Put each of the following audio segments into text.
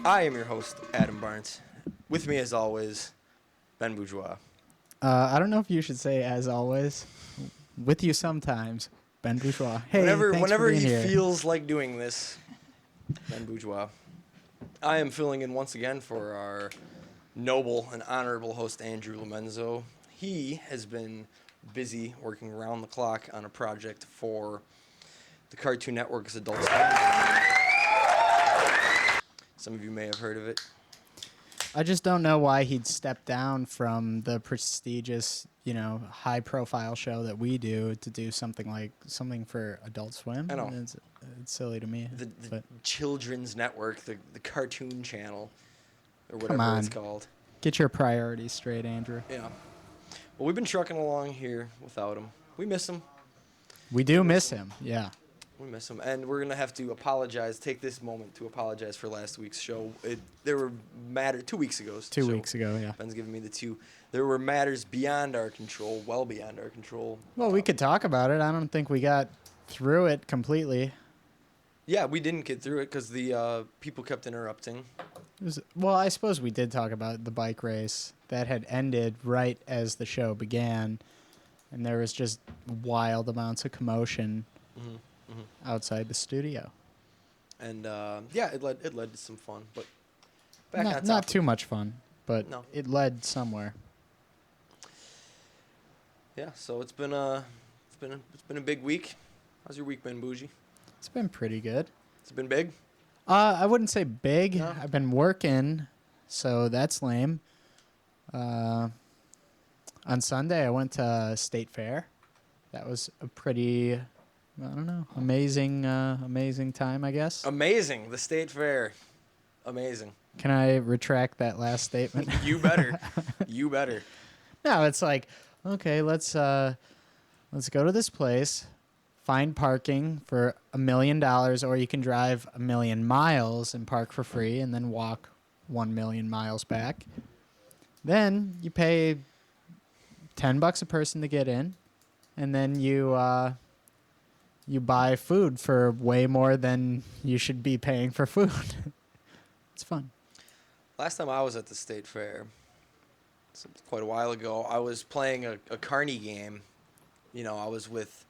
I am your host, Adam Barnes. With me, as always, Ben Bourgeois. I don't know if you should say as always. With you sometimes, Ben Bourgeois. Hey, Whenever, thanks for whenever being he here. feels like doing this, Ben Bourgeois. I am filling in once again for our noble and honorable host, Andrew Lomenzo. He has been busy working around the clock on a project for the Cartoon Network's Adult Swim. Some of you may have heard of it. I just don't know why he'd step down from the prestigious, high-profile show that we do to do something for Adult Swim. I know. It's silly to me. The but Children's Network, the Cartoon Channel, or Come whatever on. it's called. Get your priorities straight, Andrew. Yeah. Well, we've been trucking along here without him. We miss him. We do miss him, yeah. We miss him. And we're going to have to apologize, take this moment to apologize for last week's show. There were matters, 2 weeks ago. 2 weeks ago, yeah. Ben's giving me the two. There were matters beyond our control, well beyond our control. Well, we could talk about it. I don't think we got through it completely. Yeah, we didn't get through it because the people kept interrupting. Well, I suppose we did talk about the bike race that had ended right as the show began, and there was just wild amounts of commotion outside the studio. And yeah, it led to some fun, but back on topic. Not too much fun, but No. it led somewhere. Yeah, so it's been a big week. How's your week been, Bougie? It's been pretty good. It's been big. I wouldn't say big. No? I've been working, so that's lame. On Sunday, I went to State Fair. That was a pretty, I don't know, amazing time, I guess. Amazing, the State Fair. Amazing. Can I retract that last statement? You better. You better. No, it's like, okay, let's go to this place, find parking for $1 million, or you can drive 1,000,000 miles and park for free, and then walk 1,000,000 miles back. Then you pay $10 a person to get in, and then you buy food for way more than you should be paying for food. It's fun. Last time I was at the State Fair, it's quite a while ago, I was playing a carny game. You know, I was with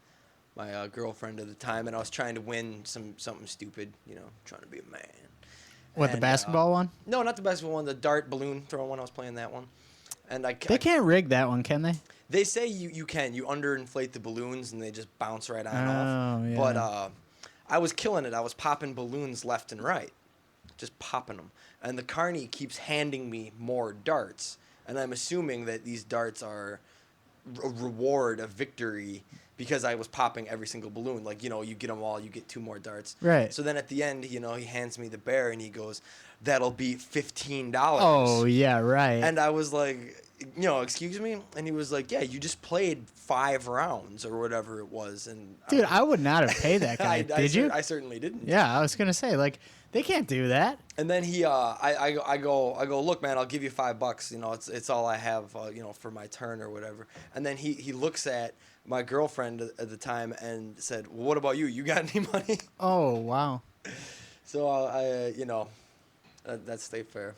my girlfriend at the time, and I was trying to win something stupid, trying to be a man. What, the basketball one? No, not the basketball one, the dart balloon throwing one. I was playing that one. And They can't rig that one, can they? They say you can. You underinflate the balloons, and they just bounce right on and off. Yeah. But I was killing it. I was popping balloons left and right. Just popping them. And the carny keeps handing me more darts. And I'm assuming that these darts are a reward of victory because I was popping every single balloon. Like, you get them all, you get 2 more darts. Right. So then at the end, he hands me the bear and he goes, "That'll be $15." Oh, yeah, right. And I was like, excuse me? And he was like, yeah, you just played 5 rounds or whatever it was. And Dude, I would not have paid that guy. Did you? I certainly didn't. Yeah, I was going to say, they can't do that. And then I go, look, man, I'll give you $5. It's all I have, for my turn or whatever. And then he looks at my girlfriend at the time and said, well, what about you? You got any money? Oh, wow. So that's State Fair.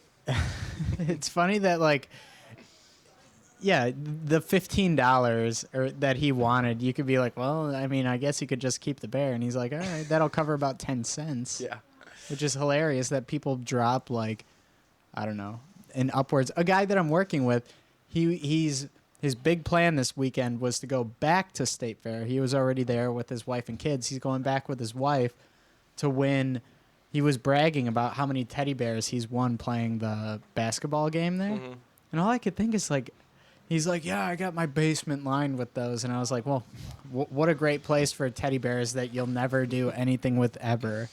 It's funny that, yeah, the $15 that he wanted, you could be like, well, I mean, I guess you could just keep the bear. And he's like, all right, that'll cover about 10 cents. Yeah. Which is hilarious that people drop, I don't know, in upwards. A guy that I'm working with, his big plan this weekend was to go back to State Fair. He was already there with his wife and kids. He's going back with his wife to win. He was bragging about how many teddy bears he's won playing the basketball game there. Mm-hmm. And all I could think is, he's like, yeah, I got my basement lined with those. And I was like, well, what a great place for teddy bears that you'll never do anything with ever.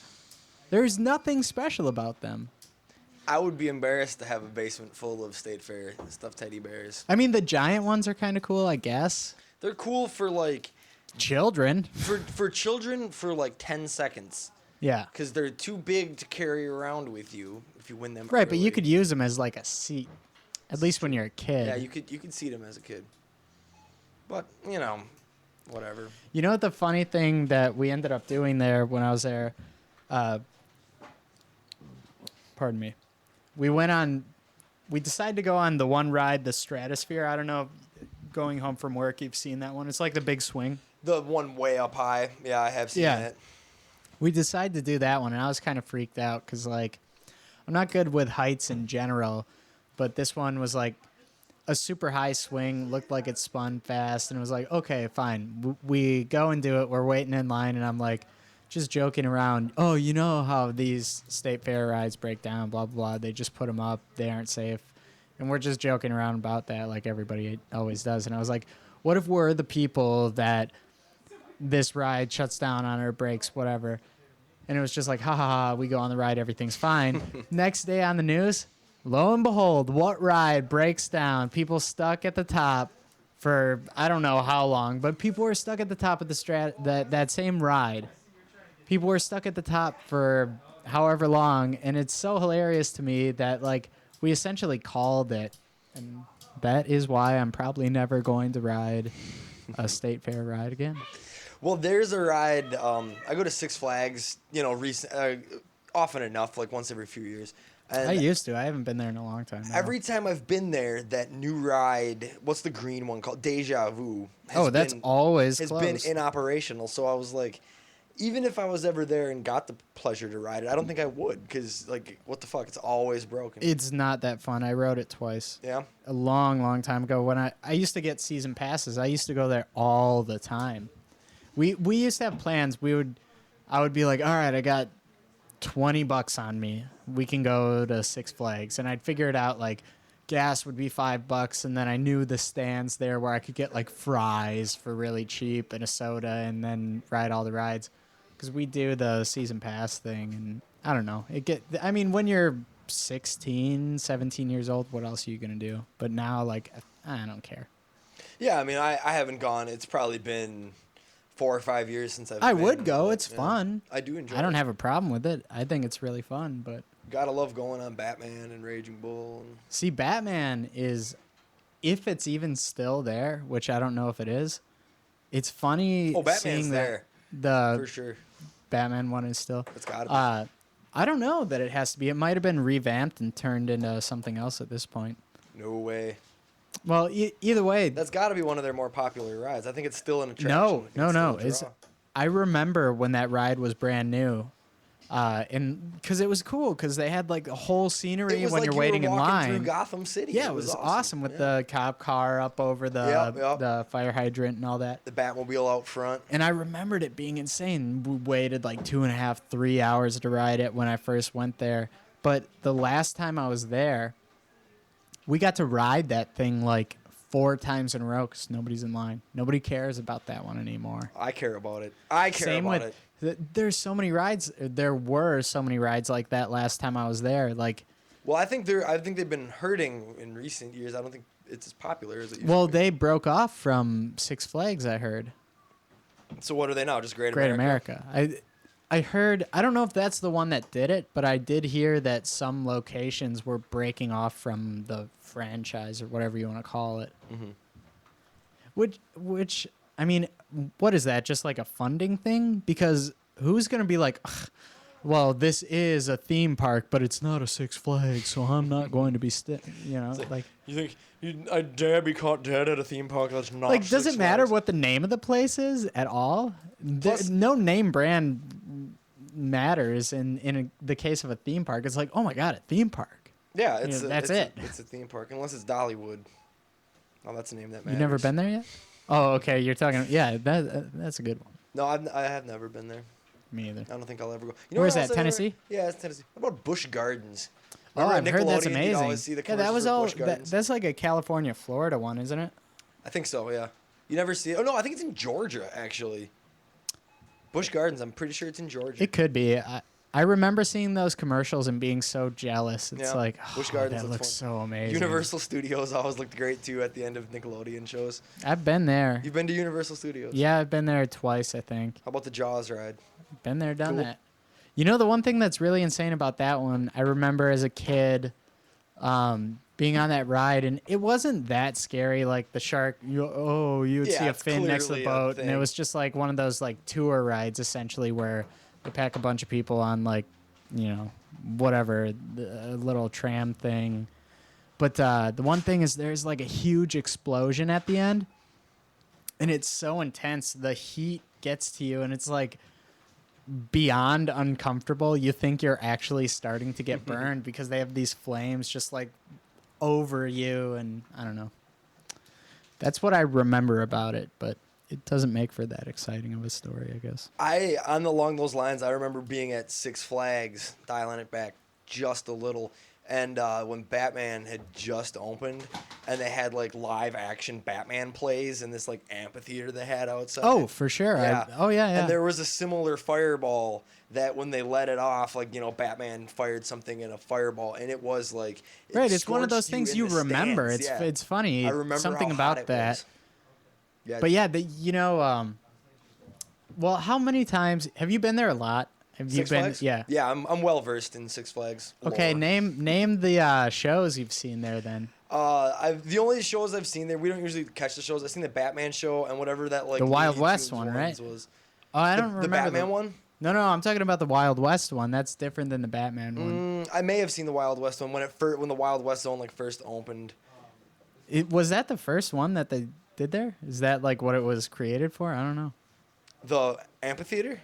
There's nothing special about them. I would be embarrassed to have a basement full of State Fair stuffed teddy bears. I mean, the giant ones are kind of cool, I guess. They're cool for children. For children for 10 seconds. Yeah. Because they're too big to carry around with you if you win them. Right, but early. you could use them as a seat, at least when you're a kid. Yeah, you could see them as a kid. But whatever. You know what the funny thing that we ended up doing there when I was there? Pardon me. we decided to go on the one ride, the Stratosphere. I don't know, going home from work, you've seen that one. It's like the big swing. The one way up high. Yeah, I have seen Yeah. that. We decided to do that one, and I was kind of freaked out because, like, I'm not good with heights in general, but this one was like a super high swing, looked like it spun fast, and it was like, okay, fine. We go and do it. We're waiting in line, and I'm like, just joking around. Oh, you know how these state fair rides break down, blah, blah, blah. They just put them up. They aren't safe. And we're just joking around about that like everybody always does. And I was like, what if we're the people that this ride shuts down on our brakes, whatever. And it was just like, ha ha ha, we go on the ride, everything's fine. Next day on the news, lo and behold, what ride breaks down? People stuck at the top for I don't know how long, but people were stuck at the top of that same ride. People were stuck at the top for however long, and it's so hilarious to me that like we essentially called it, and that is why I'm probably never going to ride a state fair ride again. Well, there's a ride. I go to Six Flags, often enough, like once every few years. And I used to. I haven't been there in a long time now. every time I've been there, that new ride, what's the green one called? Deja Vu. That's always has closed. been inoperational. So I was like, even if I was ever there and got the pleasure to ride it, I don't think I would because, like, what the fuck? It's always broken. It's not that fun. I rode it twice. Yeah? A long, long time ago when I used to get season passes. I used to go there all the time. We used to have plans. I would be like, all right, I got $20 on me. We can go to Six Flags. And I'd figure it out, like, gas would be $5, and then I knew the stands there where I could get, like, fries for really cheap and a soda and then ride all the rides. Because we do the season pass thing, and I don't know. When you're 16, 17 years old, what else are you going to do? But now, like, I don't care. Yeah, I mean, I haven't gone. It's probably been 4 or 5 years since I've been. I would go. but, It's fun. I do enjoy I don't it. have a problem with it. I think it's really fun, but Gotta love going on Batman and Raging Bull. And see, Batman is, if it's even still there, which I don't know if it is, it's funny Batman's seeing there. that for the sure. Batman one is still. It's gotta be. I don't know that it has to be. It might have been revamped and turned into something else at this point. No way. Well, either way, That's gotta be one of their more popular rides. I think it's still an attraction. no. It's still a draw. I remember when that ride was brand new, and because it was cool because they had like a whole scenery It was when like you're you waiting were in walking line. through Gotham City. Yeah, it was awesome with the cop car up over the Yep. the fire hydrant and all that. the Batmobile out front. And I remembered it being insane. We waited like 2.5, 3 hours to ride it when I first went there. But the last time I was there, we got to ride that thing like 4 times in a row because nobody's in line. Nobody cares about that one anymore. I care about it. I care Same about with it. there's so many rides. There were so many rides like that last time I was there. Like, Well, I think they've been hurting in recent years. I don't think it's as popular as it used well, to be. they broke off from Six Flags. I heard. So what are they now? Just Great Great America? America. I heard. I don't know if that's the one that did it, but I did hear that some locations were breaking off from the franchise or whatever you want to call it. Mhm. Which I mean, what is that? Just like a funding thing? Because who's gonna be like, "Ugh, well, this is a theme park, but it's not a Six Flags, so I'm not going to be like. You think a dad be caught dead at a theme park that's not Like, does Six it matter Flags? what the name of the place is at all? Plus- No name brand matters in the case of a theme park. It's like, oh my god, a theme park. Yeah, that's it. It's a theme park unless it's Dollywood. Oh, that's a name that matters. You've never been there yet? Oh, okay. You're talking. Yeah, that's a good one. No, I have never been there. Me either. I don't think I'll ever go. Where's where else that, I never- Tennessee? Yeah, it's Tennessee. What about Busch Gardens? Oh, Remember I've at heard that's Nickelodeon, you'd amazing. always see the Yeah, that was commercials for all. Busch Gardens? That's like a California, Florida one, isn't it? I think so. Yeah. You never see it. Oh no, I think it's in Georgia actually. Busch Gardens. I'm pretty sure it's in Georgia. It could be. I remember seeing those commercials and being so jealous. It's Yeah, like, Busch oh, Gardens that looks looks fun. so amazing. Universal Studios always looked great too at the end of Nickelodeon shows. I've been there. You've been to Universal Studios? Yeah, I've been there twice, I think. How about the Jaws ride? Been there, done Cool. that. You know, the one thing that's really insane about that one, I remember as a kid being on that ride, and it wasn't that scary. Like the shark, you would Yeah, see a it's fin next to the clearly a boat, and it thing. was just like one of those like tour rides essentially where they pack a bunch of people on like, whatever, the little tram thing. But the one thing is there's like a huge explosion at the end, and it's so intense. The heat gets to you, and it's like beyond uncomfortable. You think you're actually starting to get burned because they have these flames just like over you, and I don't know. That's what I remember about it, but it doesn't make for that exciting of a story, I guess. Along those lines, I remember being at Six Flags, dialing it back just a little, and when Batman had just opened, and they had like live action Batman plays in this like amphitheater they had outside. Oh, for sure. Yeah. Yeah. And there was a similar fireball that when they let it off, like, Batman fired something in a fireball, and it was like Right, it's one of those scorched things in you the remember. stands. Yeah. It's funny. I remember something how about hot it that. was. Yeah. But yeah, well, how many times have you been there? A lot. Have you Six been? Flags? Yeah. Yeah, I'm well versed in Six Flags. Okay, lore. name the shows you've seen there then. The only shows I've seen there, we don't usually catch the shows. I've seen the Batman show and whatever that like The Wild Looney West Tunes one, right? was. Oh, I don't The remember Batman one. No, I'm talking about the Wild West one. That's different than the Batman one. I may have seen the Wild West one when the Wild West zone like first opened. Was that the first one that they did there? Is that like what it was created for? I don't know. The amphitheater.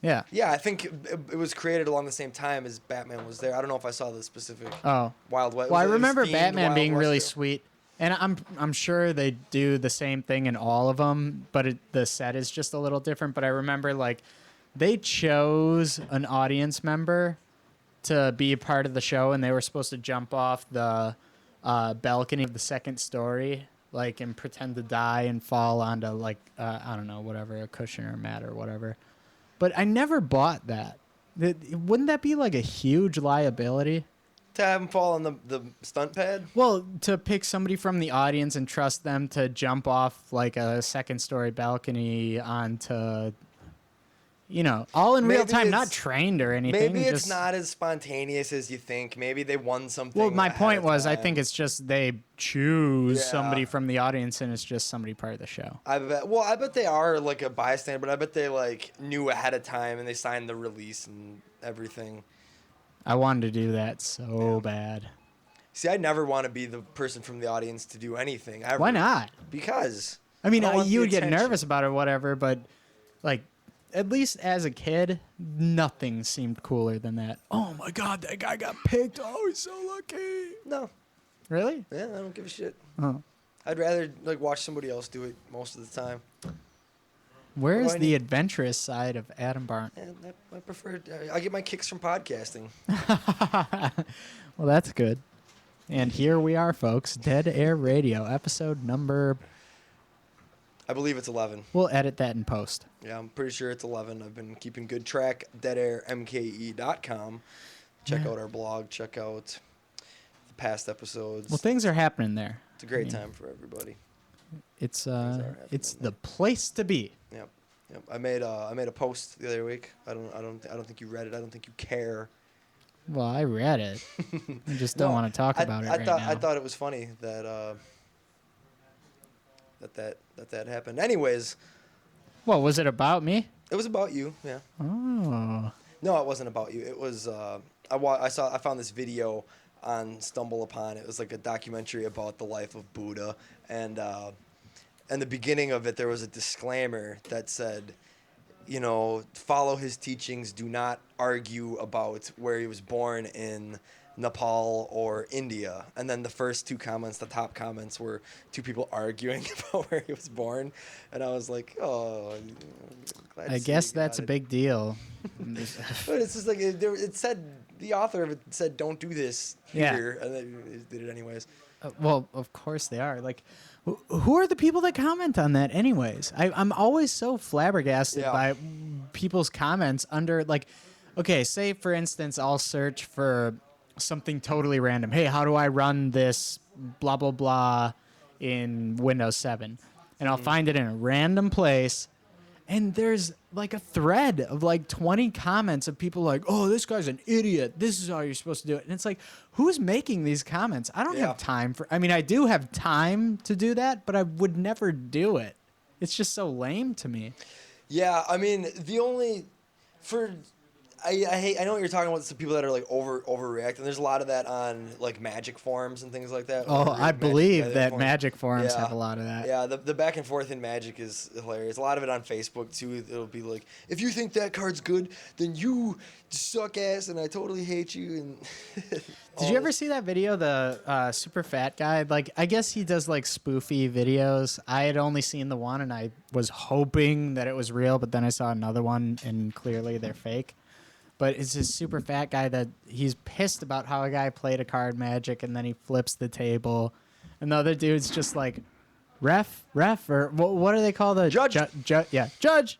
Yeah. Yeah, I think it was created along the same time as Batman was there. I don't know if I saw the specific Oh. Wild West. Well, I it was remember themed Batman Wild being West really show. sweet, and I'm sure they do the same thing in all of them, but the set is just a little different. But I remember like they chose an audience member to be a part of the show, and they were supposed to jump off the balcony of the second story, like, and pretend to die and fall onto like I don't know, whatever, a cushion or a mat or whatever. But I never bought that. Wouldn't that be like a huge liability? To have him fall on the stunt pad. Well, to pick somebody from the audience and trust them to jump off like a second story balcony onto, all in real Maybe time, not it's- trained or anything. Maybe it's just, not as spontaneous as you think. Maybe they won something. Well, my ahead point of was, I time. think it's just they choose Yeah. somebody from the audience and it's just somebody part of the show. I bet they are like a bystander, but I bet they like knew ahead of time and they signed the release and everything. I wanted to do that so bad. See, I never want to be the person from the audience to do anything. Ever. Why not? Because I mean, don't want you the would get attention. nervous about it, whatever, but like, at least as a kid, nothing seemed cooler than that. Oh my God, that guy got picked. Oh, he's so lucky. No, Really? yeah, I don't give a shit. Oh. I'd rather like watch somebody else do it most of the time. Where's I the need- adventurous side of Adam Barn? And I prefer. I get my kicks from podcasting. Well, that's good. And here we are, folks. Dead Air Radio, episode number. I believe it's 11. We'll edit that in post. Yeah, I'm pretty sure it's 11. I've been keeping good track. DeadAirMKE.com. Check Yeah. out our blog. Check out the past episodes. Well, things are happening there. It's a great yeah. time for everybody. It's are happening it's there. the place to be. Yep. I made a post the other week. I don't think you read it. I don't think you care. Well, I read it. I just don't No, want to talk about it right now. I thought it was funny that that happened. Anyways, What was it about me? it was about you. Yeah. Oh, No, it wasn't about you. It was I found this video on Stumble Upon. It was like a documentary about the life of Buddha, and the beginning of it there was a disclaimer that said, follow his teachings. Do not argue about where he was born in Nepal or India. And then the first two comments, the top comments, were two people arguing about where he was born, and I was like, oh. Glad to I see guess you got that's a it. big deal. But it's just like it said, the author of it said, "Don't do this Yeah. here," and then they did it anyways. Well, of course they are. Like, who are the people that comment on that, anyways? I'm always so flabbergasted Yeah. by people's comments under, like, okay, say for instance, I'll search for something totally random. Hey, how do I run this blah blah blah in Windows 7? And I'll find it in a random place. And there's like a thread of like 20 comments of people like, oh, this guy's an idiot. This is how you're supposed to do it. And it's like, who's making these comments? I don't Yeah. have time for, I mean, I do have time to do that, but I would never do it. It's just so lame to me. Yeah, I mean, I know what you're talking about. Some people that are like overreacting. There's a lot of that on like Magic forums and things like that. Oh, I believe that forums. Magic forums Yeah. have a lot of that. Yeah, the back and forth in Magic is hilarious. A lot of it on Facebook too. It'll be like, if you think that card's good, then you suck ass, and I totally hate you. And Did you ever see that video, the super fat guy? Like, I guess he does like spoofy videos. I had only seen the one, and I was hoping that it was real, but then I saw another one, and clearly they're fake. But it's this super fat guy that he's pissed about how a guy played a card Magic, and then he flips the table, and the other dude's just like, ref, or what do they call the Judge. Judge.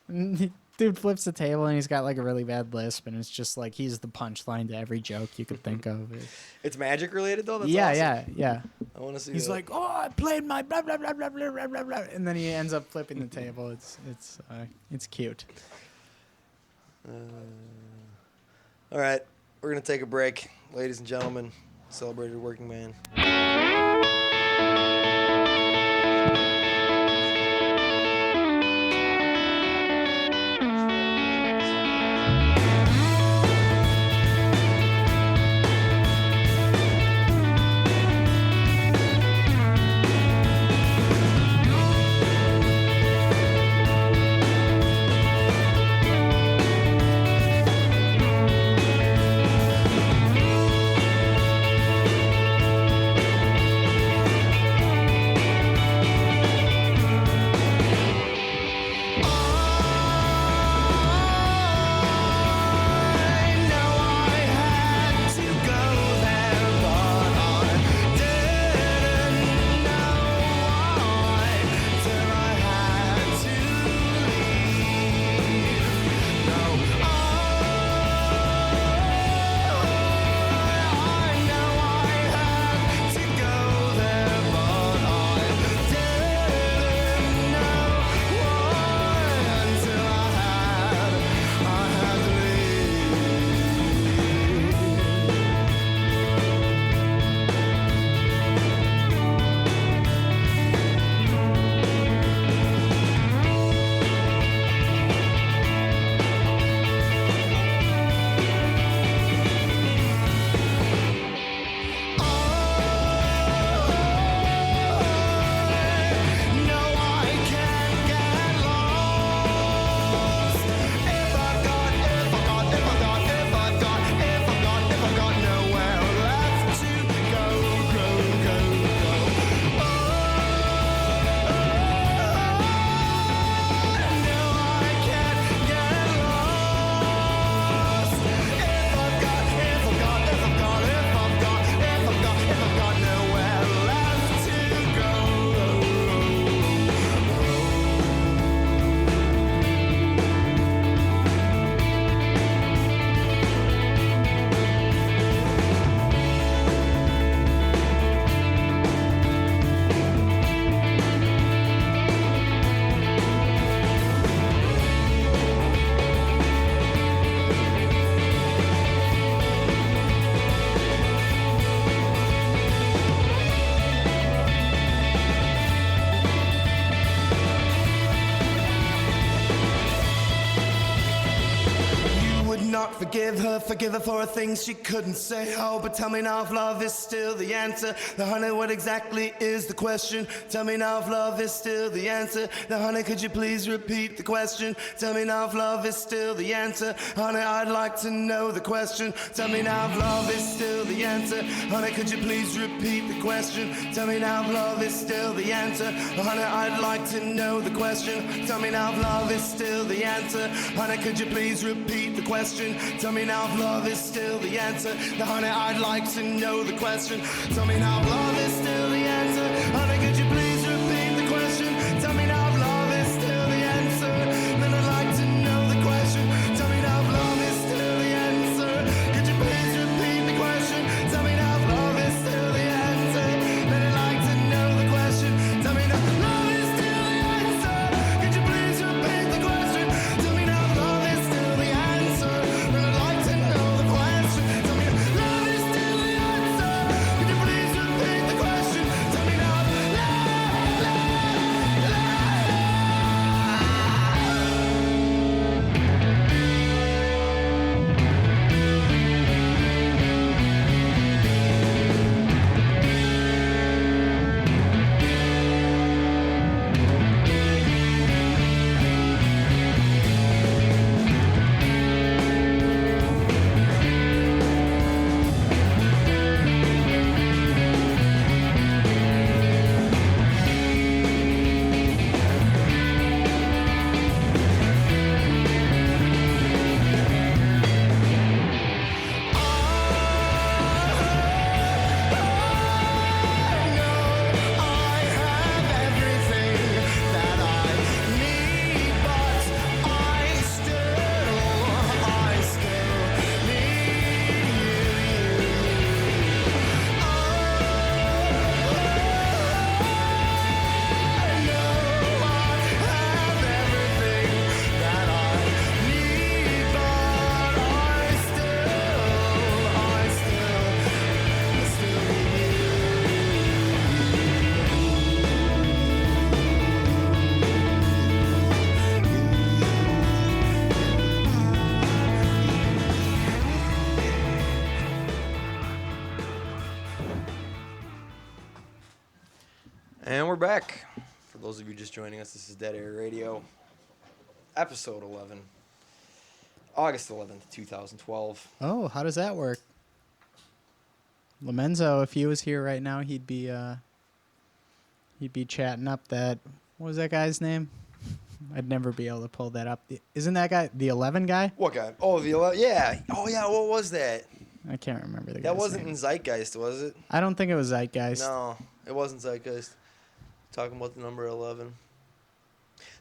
And dude flips the table, and he's got like a really bad lisp, and it's just like he's the punchline to every joke you could think of. It's Magic related though. That's Yeah, awesome. yeah. I want to see. He's that. like, oh, I played my blah blah blah blah blah blah blah blah, and then he ends up flipping the table. It's cute. All right, we're gonna take a break, ladies and gentlemen. Celebrated working man. Forgive her for things she couldn't say. Oh, but tell me now if love is still the answer. Now, honey, what exactly is the question? Tell me now if love is still the answer. Now, honey, could you please repeat the question? Tell me now if love is still the answer. Honey, I'd like to know the question. Tell me now if love is still the answer. Honey, could you please repeat the question? Tell me now if love is still the answer. Honey, I'd like to know the question. Tell me now if love is still the answer. Honey, could you please repeat the question? Tell me now if love is still the answer. Now, honey, I'd like to know the question. Tell me now if love is still the answer. Honey, could you please repeat the question? Tell me now if love is still the answer. Then I'd like to know the question. Tell me now if love is still the answer. Could you please repeat the question? Tell me now if love is still the answer. Then I'd like to know the question. Tell me now if love is still the answer. Could you please repeat the question? Tell me now if love is still the answer. Then I'd like to know the question. Tell me now if love is still the answer. Could you please repeat the question? And we're back. For those of you just joining us, this is Dead Air Radio, episode 11, August 11th, 2012. Oh, how does that work? Lomenzo, if he was here right now, he'd be chatting up that. What was that guy's name? I'd never be able to pull that up. Isn't that guy the 11 guy? What guy? Oh, the 11. Yeah. Oh, yeah. What was that? I can't remember the guy's That wasn't name. in Zeitgeist, was it? I don't think it was Zeitgeist. No, it wasn't Zeitgeist. Talking about the number 11.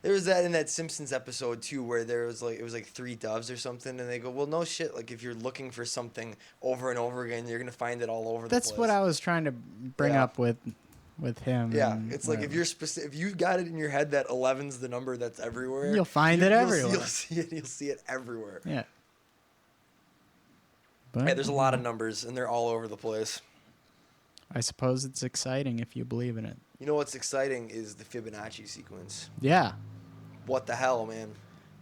There was that in that Simpsons episode too, where there was like it was like three doves or something, and they go, "Well, no shit. Like if you're looking for something over and over again, you're gonna find it all over the place." That's what I was trying to bring Yeah. up with him. Yeah, and it's like if whatever. you're if you got it in your head that 11's the number that's everywhere, You'll find it everywhere. You'll see it. You'll see it everywhere. Yeah. But Yeah, there's a lot of numbers, and they're all over the place. I suppose it's exciting if you believe in it. You know what's exciting is the Fibonacci sequence. Yeah. What the hell, man?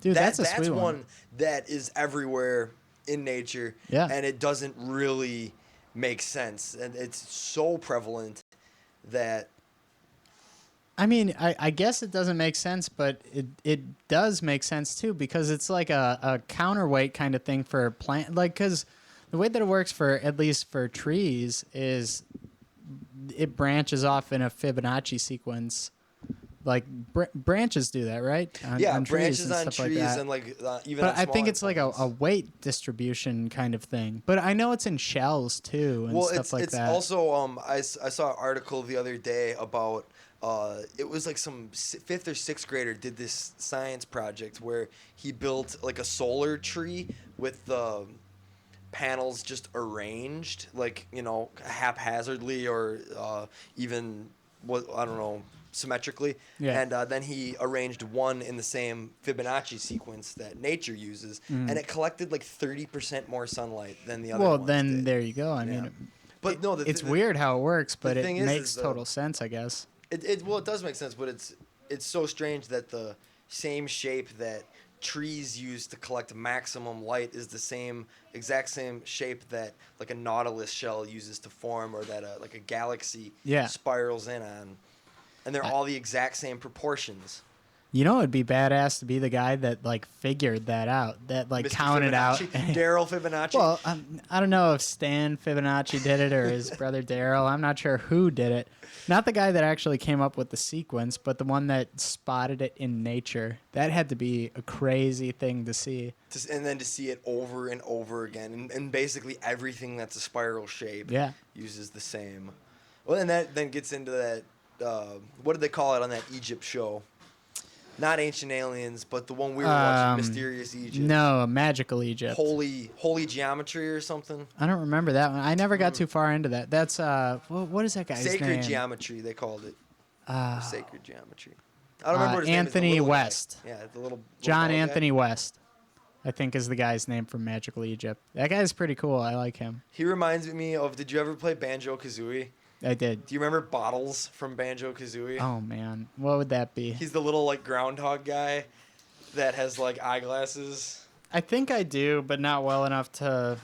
Dude, That's that's a sweet one that is everywhere in nature. Yeah. And it doesn't really make sense. And it's so prevalent that I mean, I guess it doesn't make sense, but it does make sense too, because it's like a counterweight kind of thing for plant. Like, because the way that it works for, at least for trees, is it branches off in a Fibonacci sequence. Like branches do that, right? yeah, trees branches and on stuff trees like that. and like even But on I think smaller it's like a plants. weight distribution kind of thing. But I know it's in shells too and Well, stuff like it's that. also I saw an article the other day about it was like some fifth or sixth grader did this science project where he built like a solar tree with the panels just arranged like haphazardly or even what I don't know symmetrically. Yeah. And then he arranged one in the same Fibonacci sequence that nature uses, and it collected like 30% more sunlight than the other well, ones then did. there you go. I Yeah. mean, But no, it's weird how it works, but it thing is makes though, total sense, I guess. It does make sense, but it's so strange that the same shape that trees use to collect maximum light is the exact same shape that like a nautilus shell uses to form, or that like a galaxy Yeah. spirals in on, and they're all the exact same proportions. You know, it'd be badass to be the guy that like figured that out, that like Mr. counted out. Fibonacci, Daryl Fibonacci. Well, I don't know if Stan Fibonacci did it or his brother Daryl. I'm not sure who did it. Not the guy that actually came up with the sequence, but the one that spotted it in nature. That had to be a crazy thing to see. And then to see it over and over again, and basically everything that's a spiral shape Yeah. uses the same. Well, and that then gets into that, what did they call it on that Egypt show? Not Ancient Aliens, but the one we were watching, Mysterious Egypt. No, Magical Egypt. Holy Geometry or something? I don't remember that one. I never got too far into that. That's what is that guy's Sacred name? Geometry, they called it. Sacred Geometry. I don't Uh, remember his name. It's the Anthony little guy. West. Yeah, the little John bald guy. Anthony West, I think, is the guy's name from Magical Egypt. That guy's pretty cool. I like him. He reminds me of, did you ever play Banjo-Kazooie? I did. Do you remember Bottles from Banjo-Kazooie? Oh man, what would that be? He's the little like groundhog guy that has like eyeglasses. I think I do, but not well enough to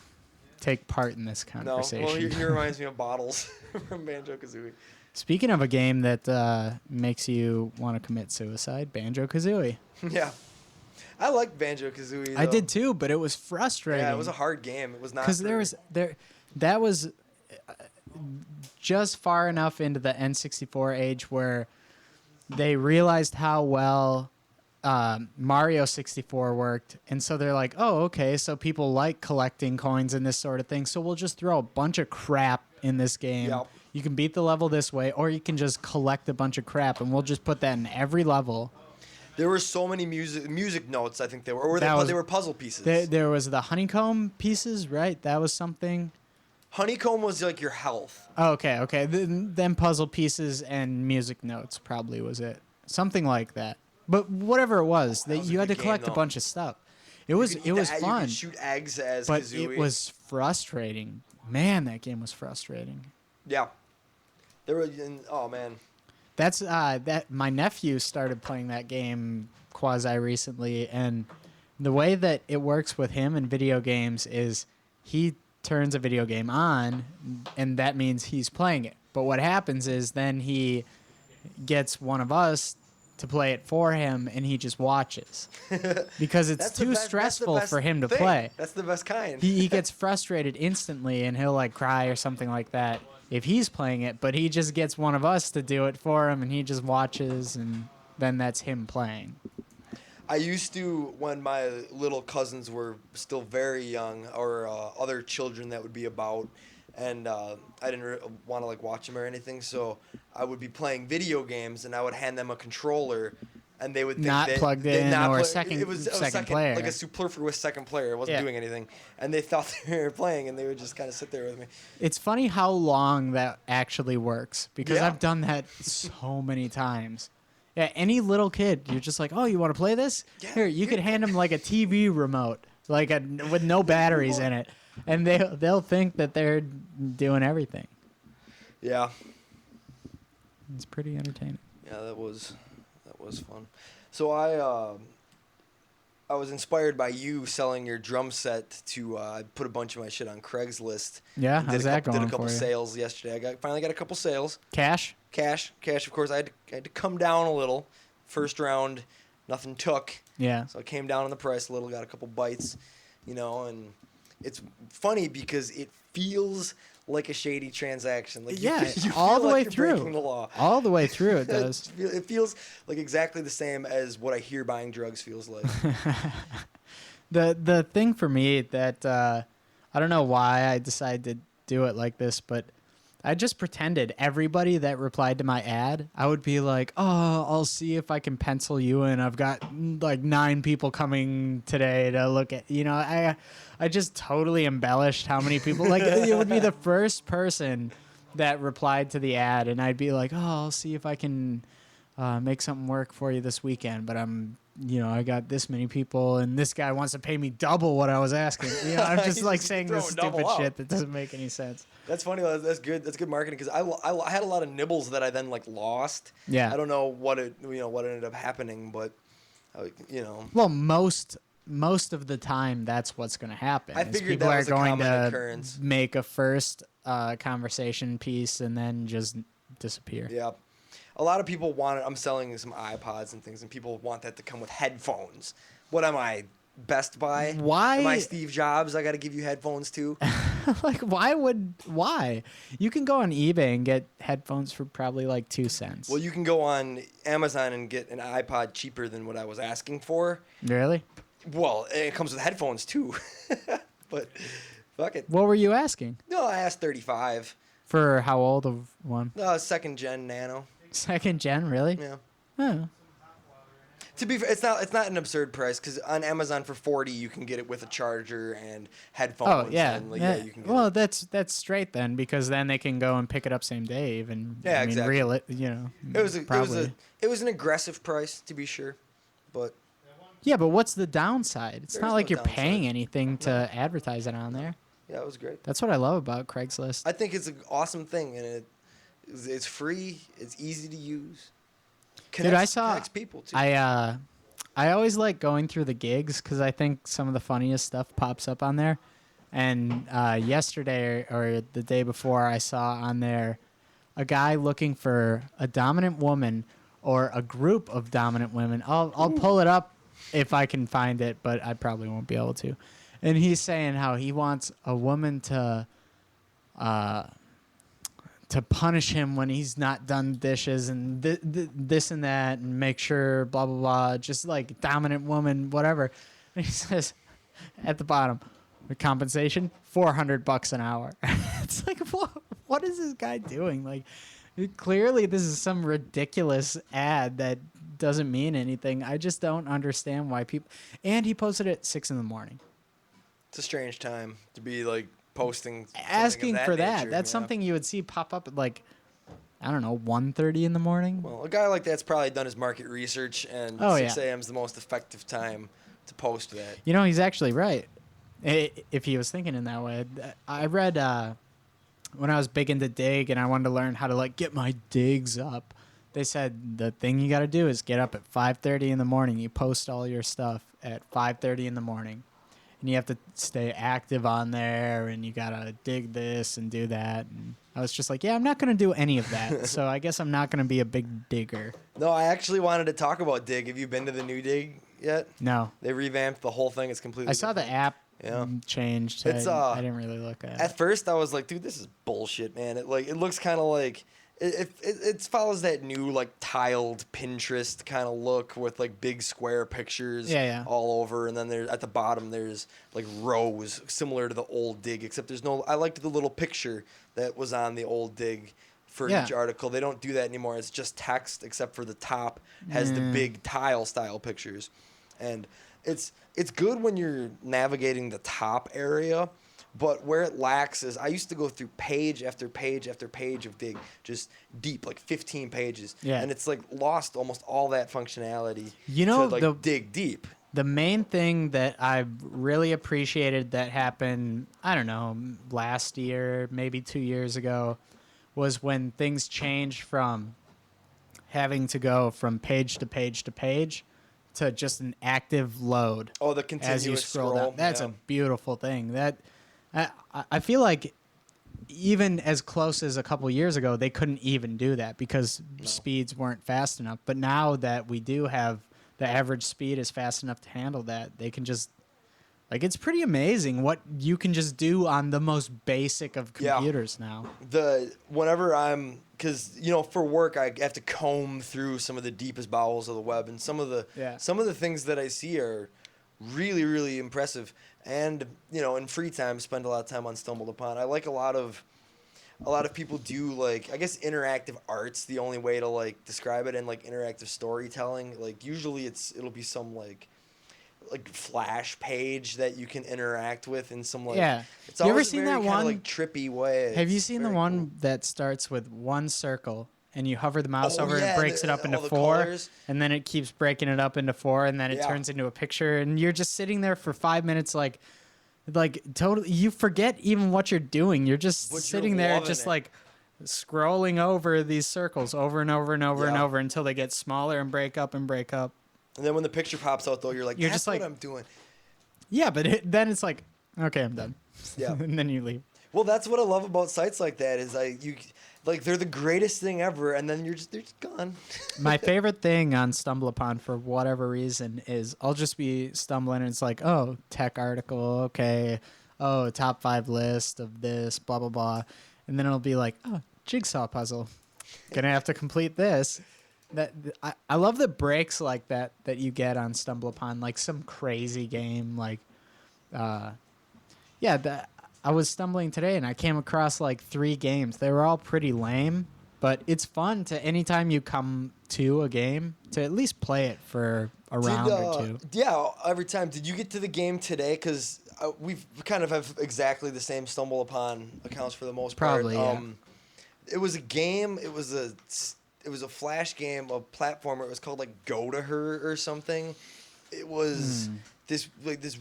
take part in this No, conversation. well he reminds me of Bottles from Banjo-Kazooie. Speaking of a game that makes you want to commit suicide, Banjo-Kazooie. Yeah, I like Banjo-Kazooie. I though. did too, but it was frustrating. Yeah, it was a hard game. It was not because that was just far enough into the N64 age where they realized how well Mario 64 worked, and so they're like, oh, okay, so people like collecting coins and this sort of thing, so we'll just throw a bunch of crap in this game. Yep. You can beat the level this way, or you can just collect a bunch of crap, and we'll just put that in every level. There were so many music notes. I think they were, or they were puzzle pieces. There was the honeycomb pieces, right? That was something. Honeycomb was like your health. Oh, okay. Then puzzle pieces and music notes probably was it. Something like that. But whatever it was, That was a you had to good game, collect a though. bunch of stuff. It was You could eat fun, You could shoot eggs as but Kazooie. it was frustrating. Man, that game was frustrating. Yeah. There were. Oh man. That's that my nephew started playing that game quasi recently, and the way that it works with him in video games is he turns a video game on, and that means he's playing it. But what happens is then he gets one of us to play it for him, and he just watches because it's That's the too best- that's the stressful best for him to thing. play. That's the best kind. He gets frustrated instantly, and he'll like cry or something like that if he's playing it. But he just gets one of us to do it for him, and he just watches, and then that's him playing. I used to, when my little cousins were still very young, or other children that would be about, and I didn't want to like watch them or anything, so I would be playing video games, and I would hand them a controller, and they would think Not that plugged they'd in not or play- second- it was a second player. like a superfluous second player. It wasn't Yeah. doing anything, and they thought they were playing, and they would just kind of sit there with me. It's funny how long that actually works because Yeah. I've done that so many times. Yeah, any little kid, you're just like, oh, you want to play this? Yeah, Here, you here- could hand them like a TV remote, like with no batteries in it, and they'll think that they're doing everything. Yeah, It's pretty entertaining. yeah, that was fun. So I was inspired by you selling your drum set to I put a bunch of my shit on Craigslist. Yeah, Did how's that Did going a couple for you? sales yesterday. finally got a couple sales. Cash? Cash. Of course. I had to come down a little. First round, nothing took. Yeah. So I came down on the price a little. Got a couple bites, and it's funny because it feels like a shady transaction. Like Yeah, you all feel the like way you're through. breaking the law. All the way through it does. It feels like exactly the same as what I hear buying drugs feels like. The thing for me that I don't know why I decided to do it like this, but I just pretended everybody that replied to my ad, I would be like, oh, I'll see if I can pencil you in. I've got like 9 people coming today to look at, I just totally embellished how many people, like it would be the first person that replied to the ad, and I'd be like, oh, I'll see if I can make something work for you this weekend, but I got this many people, and this guy wants to pay me double what I was asking. I'm just He's like just saying this throwing stupid double out. shit that doesn't make any sense. That's funny. That's good. That's good marketing because I had a lot of nibbles that I then like lost. Yeah. I don't know what ended up happening, but Well, most of the time, that's what's going to happen. I is figured people that are was a going common to occurrence. make a first conversation piece and then just disappear. Yeah. A lot of people want it. I'm selling some iPods and things, and people want that to come with headphones. What am I, Best Buy? Why- Am I Steve Jobs? I got to give you headphones too. Like, why? You can go on eBay and get headphones for probably like 2 cents. Well, you can go on Amazon and get an iPod cheaper than what I was asking for. Really? Well, it comes with headphones too. But fuck it. What were you asking? No, I asked 35. For how old of one? Second gen Nano. Second gen, really? Yeah. Oh. To be fair, it's not an absurd price because on Amazon for 40 you can get it with a charger and headphones. Oh yeah, and, yeah. you can get Well, it. that's straight then, because then they can go and pick it up same day. Even Yeah, I mean, exactly. It was an aggressive price to be sure, but Yeah, but what's the downside? It's There not is like no you're paying downside. anything to advertise it on there. yeah, it was great. That's what I love about Craigslist. I think it's an awesome thing and it's free. It's easy to use. Connects people too. I always like going through the gigs because I think some of the funniest stuff pops up on there. And yesterday or the day before, I saw on there a guy looking for a dominant woman or a group of dominant women. I'll pull it up if I can find it, but I probably won't be able to. And he's saying how he wants a woman to punish him when he's not done dishes and this and that and make sure blah blah blah, just like dominant woman, whatever. And he says at the bottom, the compensation $400 an hour. It's like, what is this guy doing? Like, clearly this is some ridiculous ad that doesn't mean anything. I just don't understand why people. And he posted it at 6 a.m. It's a strange time to be like posting something of asking for that. nature, That's yeah. something you would see pop up at like, I don't know, 1:30 in the morning. Well, a guy like that's probably done his market research, and Oh, 6 yeah. a.m. is the most effective time to post that. You know, he's actually right. If he was thinking in that way. I read when I was big into dig and I wanted to learn how to like get my digs up. They said the thing you got to do is get up at 5:30 in the morning. You post all your stuff at 5:30 in the morning. and you have to stay active on there, and you gotta dig this and do that. And I was just like, yeah, I'm not gonna do any of that. So I guess I'm not gonna be a big digger. No, I actually wanted to talk about Dig. Have you been to the new Dig yet? No, They revamped the whole thing. It's completely I saw the different. app Yeah. changed. It's, I didn't really look at it. At first, I was like, dude, this is bullshit, man. It looks kind of like it follows that new like tiled Pinterest kind of look with like big square pictures Yeah. all over, and then there at the bottom there's like rows similar to the old Dig, except there's no. I liked the little picture that was on the old Dig for Yeah. each article. They don't do that anymore. It's just text, except for the top has the big tile style pictures, and it's good when you're navigating the top area. But where it lacks is I used to go through page after page after page of Dig, just deep, like 15 pages. Yeah. And it's like lost almost all that functionality You know, to like dig deep. The main thing that I really appreciated that happened, I don't know, last year, maybe 2 years ago, was when things changed from having to go from page to page to page to just an active load Oh, the continuous as you scroll down. That's yeah. a beautiful thing. That I feel like even as close as a couple years ago, they couldn't even do that because speeds weren't fast enough. But now that we do have the average speed is fast enough to handle that, they can just like it's pretty amazing what you can just do on the most basic of Yeah. computers now. Whenever I'm, because for work I have to comb through some of the deepest bowels of the web, and some of the things that I see are really, really impressive. And in free time, spend a lot of time on Stumbled Upon. I like a lot of people do like, I guess, interactive art's the only way to like describe it, and like interactive storytelling. Like usually it'll be some like flash page that you can interact with in some like Yeah. It's You ever always seen very that kinda, one- like trippy way. Have you It's seen the very one cool. that starts with one circle and you hover the mouse Oh, over and yeah, it breaks it up into all the four, colors. and then it keeps breaking it up into four, and then it Yeah. turns into a picture, and you're just sitting there for 5 minutes like totally you forget even what you're doing. You're just But you're sitting there loving just it. like scrolling over these circles over and over and over and Yeah. over until they get smaller and break up and break up. And then when the picture pops out, though, you're like, You're that's just like- what I'm doing. Yeah, but then it's like, okay, I'm done. Yeah. And then you leave. Well, that's what I love about sites like that is they're the greatest thing ever, and then they're just gone. My favorite thing on Stumble Upon, for whatever reason, is I'll just be stumbling and it's like, oh, tech article, okay. Oh, top 5 list of this, blah, blah, blah. And then it'll be like, oh, jigsaw puzzle. Gonna have to complete this. I love the breaks like that you get on Stumble Upon, like some crazy game. Like, I was stumbling today and I came across like 3 games. They were all pretty lame, but it's fun to anytime you come to a game to at least play it for a round or two. Yeah, every time. Did you get to the game today? Because we've kind of have exactly the same Stumble Upon accounts for the most part. Probably, yeah. It was a game. It was a flash game, a platformer. It was called like Go to Her or something. It was this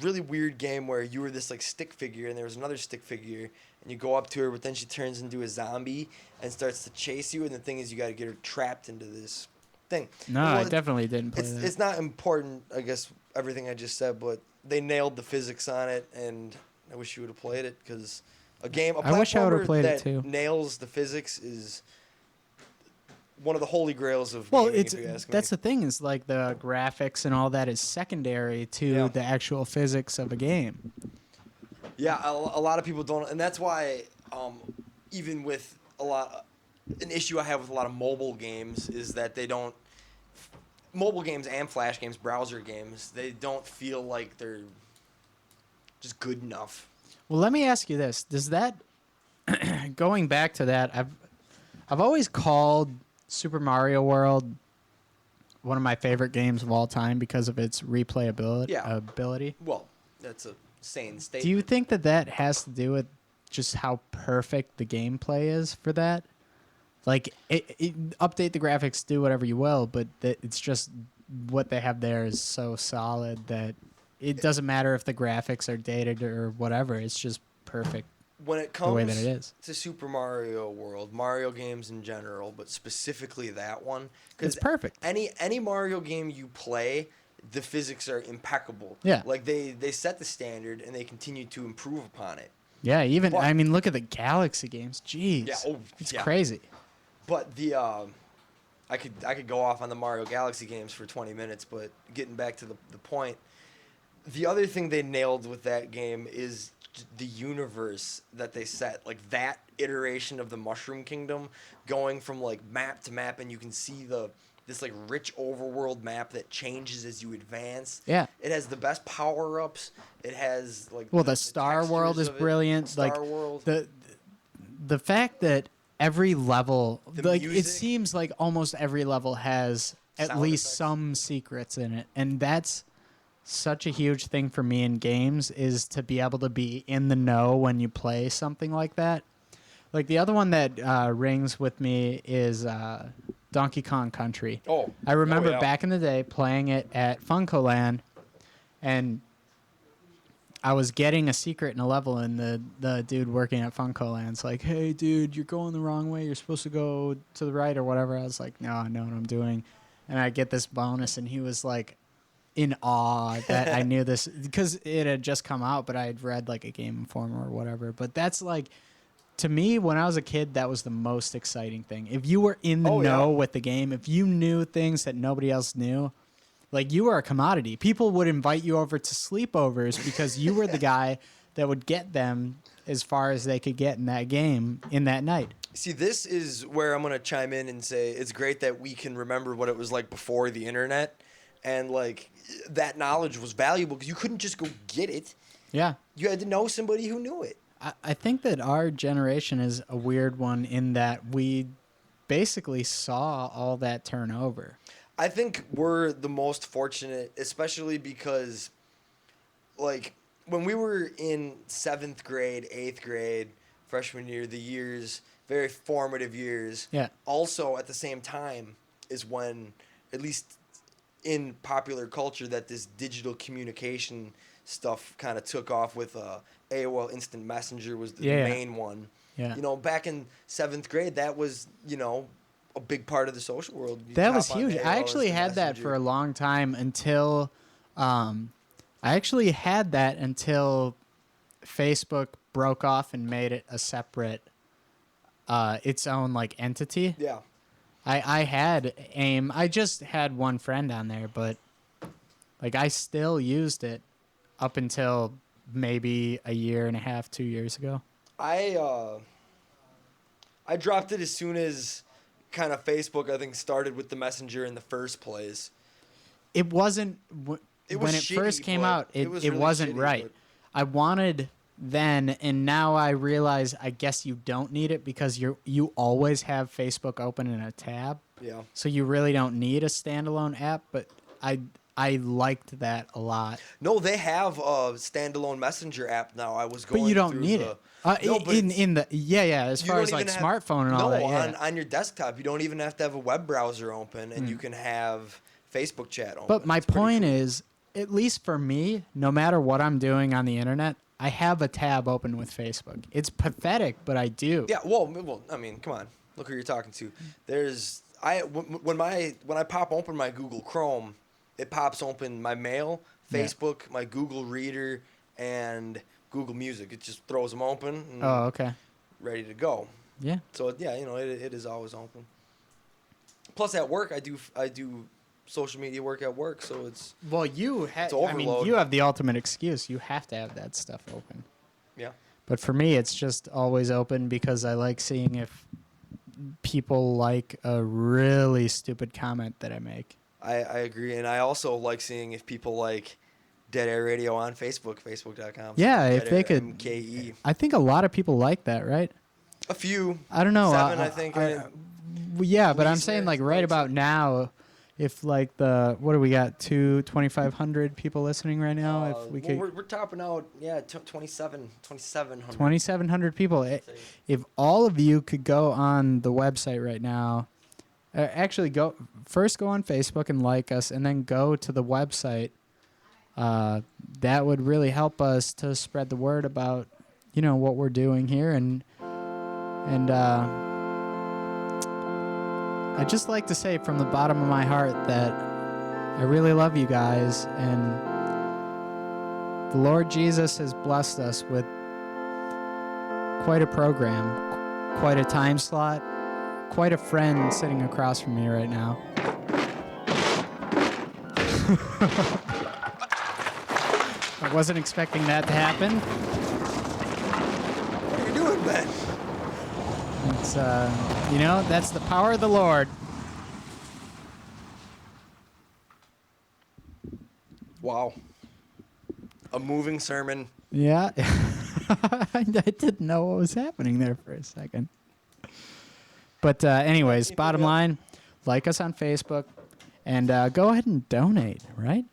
really weird game where you were this like stick figure and there was another stick figure and you go up to her, but then she turns into a zombie and starts to chase you. And the thing is, you got to get her trapped into this thing. No, Well, I definitely didn't play that. it's not important, I guess, everything I just said, but they nailed the physics on it, and I wish you would have played it because a I wish I would've platformer played it that too. nails the physics is one of the holy grails of Well, gaming, it's if you ask that's me. the thing is like the graphics and all that is secondary to Yeah. the actual physics of a game. Yeah, a lot of people don't, and that's why even with an issue I have with a lot of mobile games is that they don't. Mobile games and flash games, browser games, they don't feel like they're just good enough. Well, let me ask you this: does that going back to that? I've always called Super Mario World one of my favorite games of all time because of its replayability. Yeah. Ability. Well, that's a sane statement. Do you think that has to do with just how perfect the gameplay is for that? Like, update the graphics, do whatever you will, but it's just what they have there is so solid that it doesn't matter if the graphics are dated or whatever. It's just perfect when it the way comes that it is. to Super Mario World, Mario games in general, but specifically that one, It's perfect. Any Mario game you play the physics are impeccable. Yeah. Like they set the standard and they continue to improve upon it. Yeah, even But- I mean, look at the Galaxy games. Jeez, Yeah, oh, it's yeah. crazy. But I could go off on the Mario Galaxy games for 20 minutes, but getting back to the point, the other thing they nailed with that game is the universe that they set. Like that iteration of the Mushroom Kingdom, going from like map to map, and you can see this like rich overworld map that changes as you advance. Yeah. It has the best power ups. It has like Well, the Star World textures is of it. brilliant. Star Like World. the fact that every level, The like it music. seems like almost every level has at Sound least effects. some secrets in it, and that's such a huge thing for me in games, is to be able to be in the know when you play something like that. Like the other one that rings with me is Donkey Kong Country. Oh, I remember yeah. back in the day playing it at FuncoLand, and I was getting a secret in a level, and the dude working at FuncoLand's like, "Hey, dude, you're going the wrong way. You're supposed to go to the right or whatever." I was like, "No, I know what I'm doing," and I get this bonus, and he was like in awe that I knew this because it had just come out, but I had read like a Game Informer or whatever. But that's like, to me, when I was a kid, that was the most exciting thing. If you were in the Oh, yeah. know with the game, if you knew things that nobody else knew, like you were a commodity. People would invite you over to sleepovers because you were the guy that would get them as far as they could get in that game in that night. See, this is where I'm going to chime in and say it's great that we can remember what it was like before the internet. And, like, that knowledge was valuable because you couldn't just go get it. Yeah. You had to know somebody who knew it. I think that our generation is a weird one in that we basically saw all that turnover. I think we're the most fortunate, especially because, like, when we were in 7th grade, 8th grade, freshman year, the years, very formative years. Yeah. Also, at the same time, is when, at least in popular culture, that this digital communication stuff kind of took off with AOL Instant Messenger was the Yeah. main one. Yeah. You know, back in 7th grade, that was, you know, a big part of the social world. You That was hop on huge. AOL I actually Instant had that Messenger. for a long time until Facebook broke off and made it a separate its own like entity. Yeah. I had AIM. I just had one friend on there, but like I still used it up until maybe a year and a half, 2 years ago. I dropped it as soon as kind of Facebook, I think, started with the Messenger in the first place. It wasn't It when was it first shitty, came but out. it was It really wasn't shitty, right. but- I wanted then, and now I realize I guess you don't need it because you always have Facebook open in a tab, Yeah. so you really don't need a standalone app. But I liked that a lot. No, they have a standalone Messenger app now. I was going But you don't through need the, it. No, but in the as you far don't as like even have- smartphone and all no, that. Yeah. on your desktop, you don't even have to have a web browser open, and you can have Facebook chat open. But my It's pretty point cool. is, at least for me, no matter what I'm doing on the internet, I have a tab open with Facebook. It's pathetic, but I do. Yeah, well, I mean, come on, look who you're talking to. When I pop open my Google Chrome, it pops open my mail, Yeah. Facebook, my Google Reader, and Google Music. It just throws them open and Oh, okay. ready to go. Yeah. So yeah, you know, it is always open. Plus, at work, I do social media work at work, so it's Well, you have. It's I mean, overload. you have the ultimate excuse. You have to have that stuff open. yeah. But for me, it's just always open because I like seeing if people like a really stupid comment that I make. I agree, and I also like seeing if people like Dead Air Radio on Facebook, facebook.com. Yeah, if Dead they Air could- MKE. I think a lot of people like that, right? A few. I don't know. 7, I think. Well, yeah, but I'm saying Listener like right likes about it. now, if like what do we got? 2,500 people listening right now. If we could, we're topping out, 2,700. 2,700 people. If all of you could go on the website right now, actually go on Facebook and like us, and then go to the website. That would really help us to spread the word about, what we're doing here, and I'd just like to say from the bottom of my heart that I really love you guys, and the Lord Jesus has blessed us with quite a program, quite a time slot, quite a friend sitting across from me right now. I wasn't expecting that to happen. What are you doing, Ben? It's, that's the power of the Lord. Wow. A moving sermon. Yeah. I didn't know what was happening there for a second. But anyways, bottom line, like us on Facebook and go ahead and donate, right?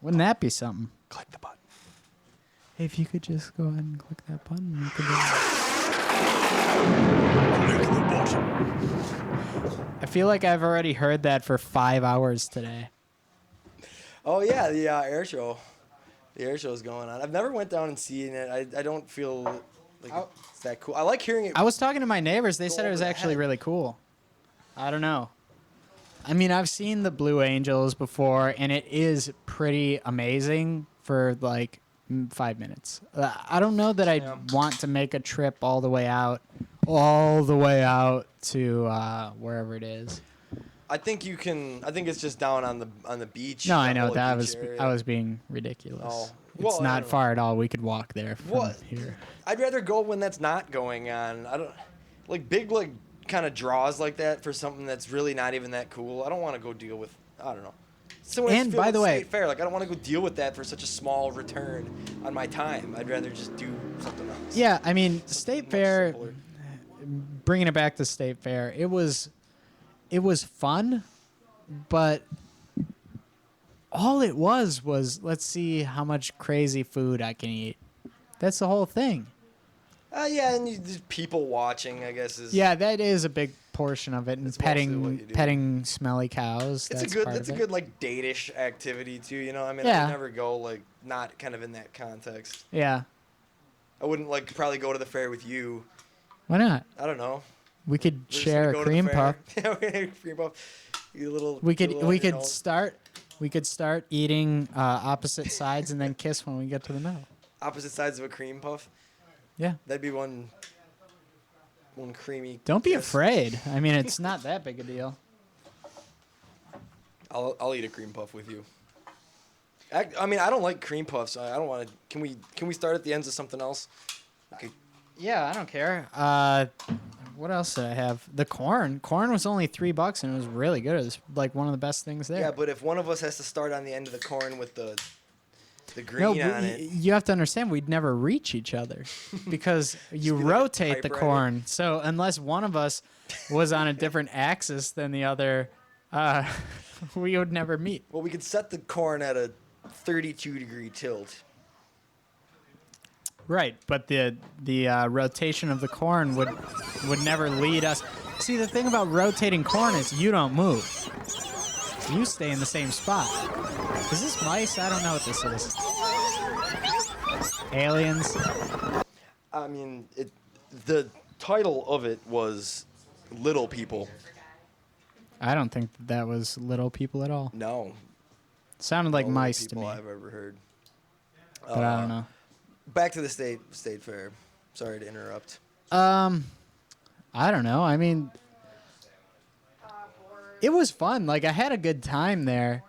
Wouldn't that be something? Click the button. Hey, if you could just go ahead and click that button. You could Click the button. I feel like I've already heard that for 5 hours today. Oh yeah, the air show. The air show is going on. I've never went down and seen it. I don't feel like it's that cool. I like hearing it. I was talking to my neighbors. They Go said it over was the actually head. really cool. I don't know. I mean, I've seen the Blue Angels before, and it is pretty amazing for like 5 minutes. I don't know that I'd Yeah. want to make a trip all the way out to wherever it is. I think you can. I think it's just down on the beach. No, I know whole that beach area. I was being ridiculous. Oh. It's Well, I not don't far at all. We could walk there from What? here. I'd rather go when that's not going on. I don't like big kind of draws like that for something that's really not even that cool. I don't want to go deal with. I don't know. So when it's And by the way- State Fair, like I don't want to go deal with that for such a small return on my time. I'd rather just do something else. Yeah, I mean, State Much Fair. simpler. Bringing it back to State Fair, it was fun, but all it was let's see how much crazy food I can eat. That's the whole thing. Yeah, and just people watching, I guess is. Yeah, that is a big portion of it, and That's mostly what you do. petting smelly cows. It's That's a good. part That's a of it. good like date-ish activity too. You know, I mean, Yeah. I would never go like not kind of in that context. Yeah, I wouldn't like probably go to the fair with you. why not? I don't know. We could We're just share gonna a go to the cream fair. puff. Yeah, we're gonna cream puff. You little. We little could we on your could nose. start eating opposite sides and then kiss when we get to the middle. Opposite sides of a cream puff. Yeah. That'd be one creamy. Don't be kiss. afraid. I mean, it's not that big a deal. I'll eat a cream puff with you. I mean, I don't like cream puffs. I don't want to. Can we start at the ends of something else? Okay. Yeah, I don't care. What else did I have? The corn. Corn was only $3 and it was really good. It was like one of the best things there. Yeah, but if one of us has to start on the end of the corn with the green no, on it. you have to understand we'd never reach each other because you be like a rotate the typewriter. corn. So unless one of us was on a different axis than the other, we would never meet. Well, we could set the corn at a 32-degree tilt. Right, but the rotation of the corn would never lead us. See, the thing about rotating corn is you don't move. You stay in the same spot. Is this mice? I don't know what this is. Aliens? I mean, the title of it was Little People. I don't think that was little people at all. No. Sounded like no mice to people me, I've ever heard. but I don't know. Back to the state fair. Sorry to interrupt. I don't know. I mean, it was fun. Like, I had a good time there.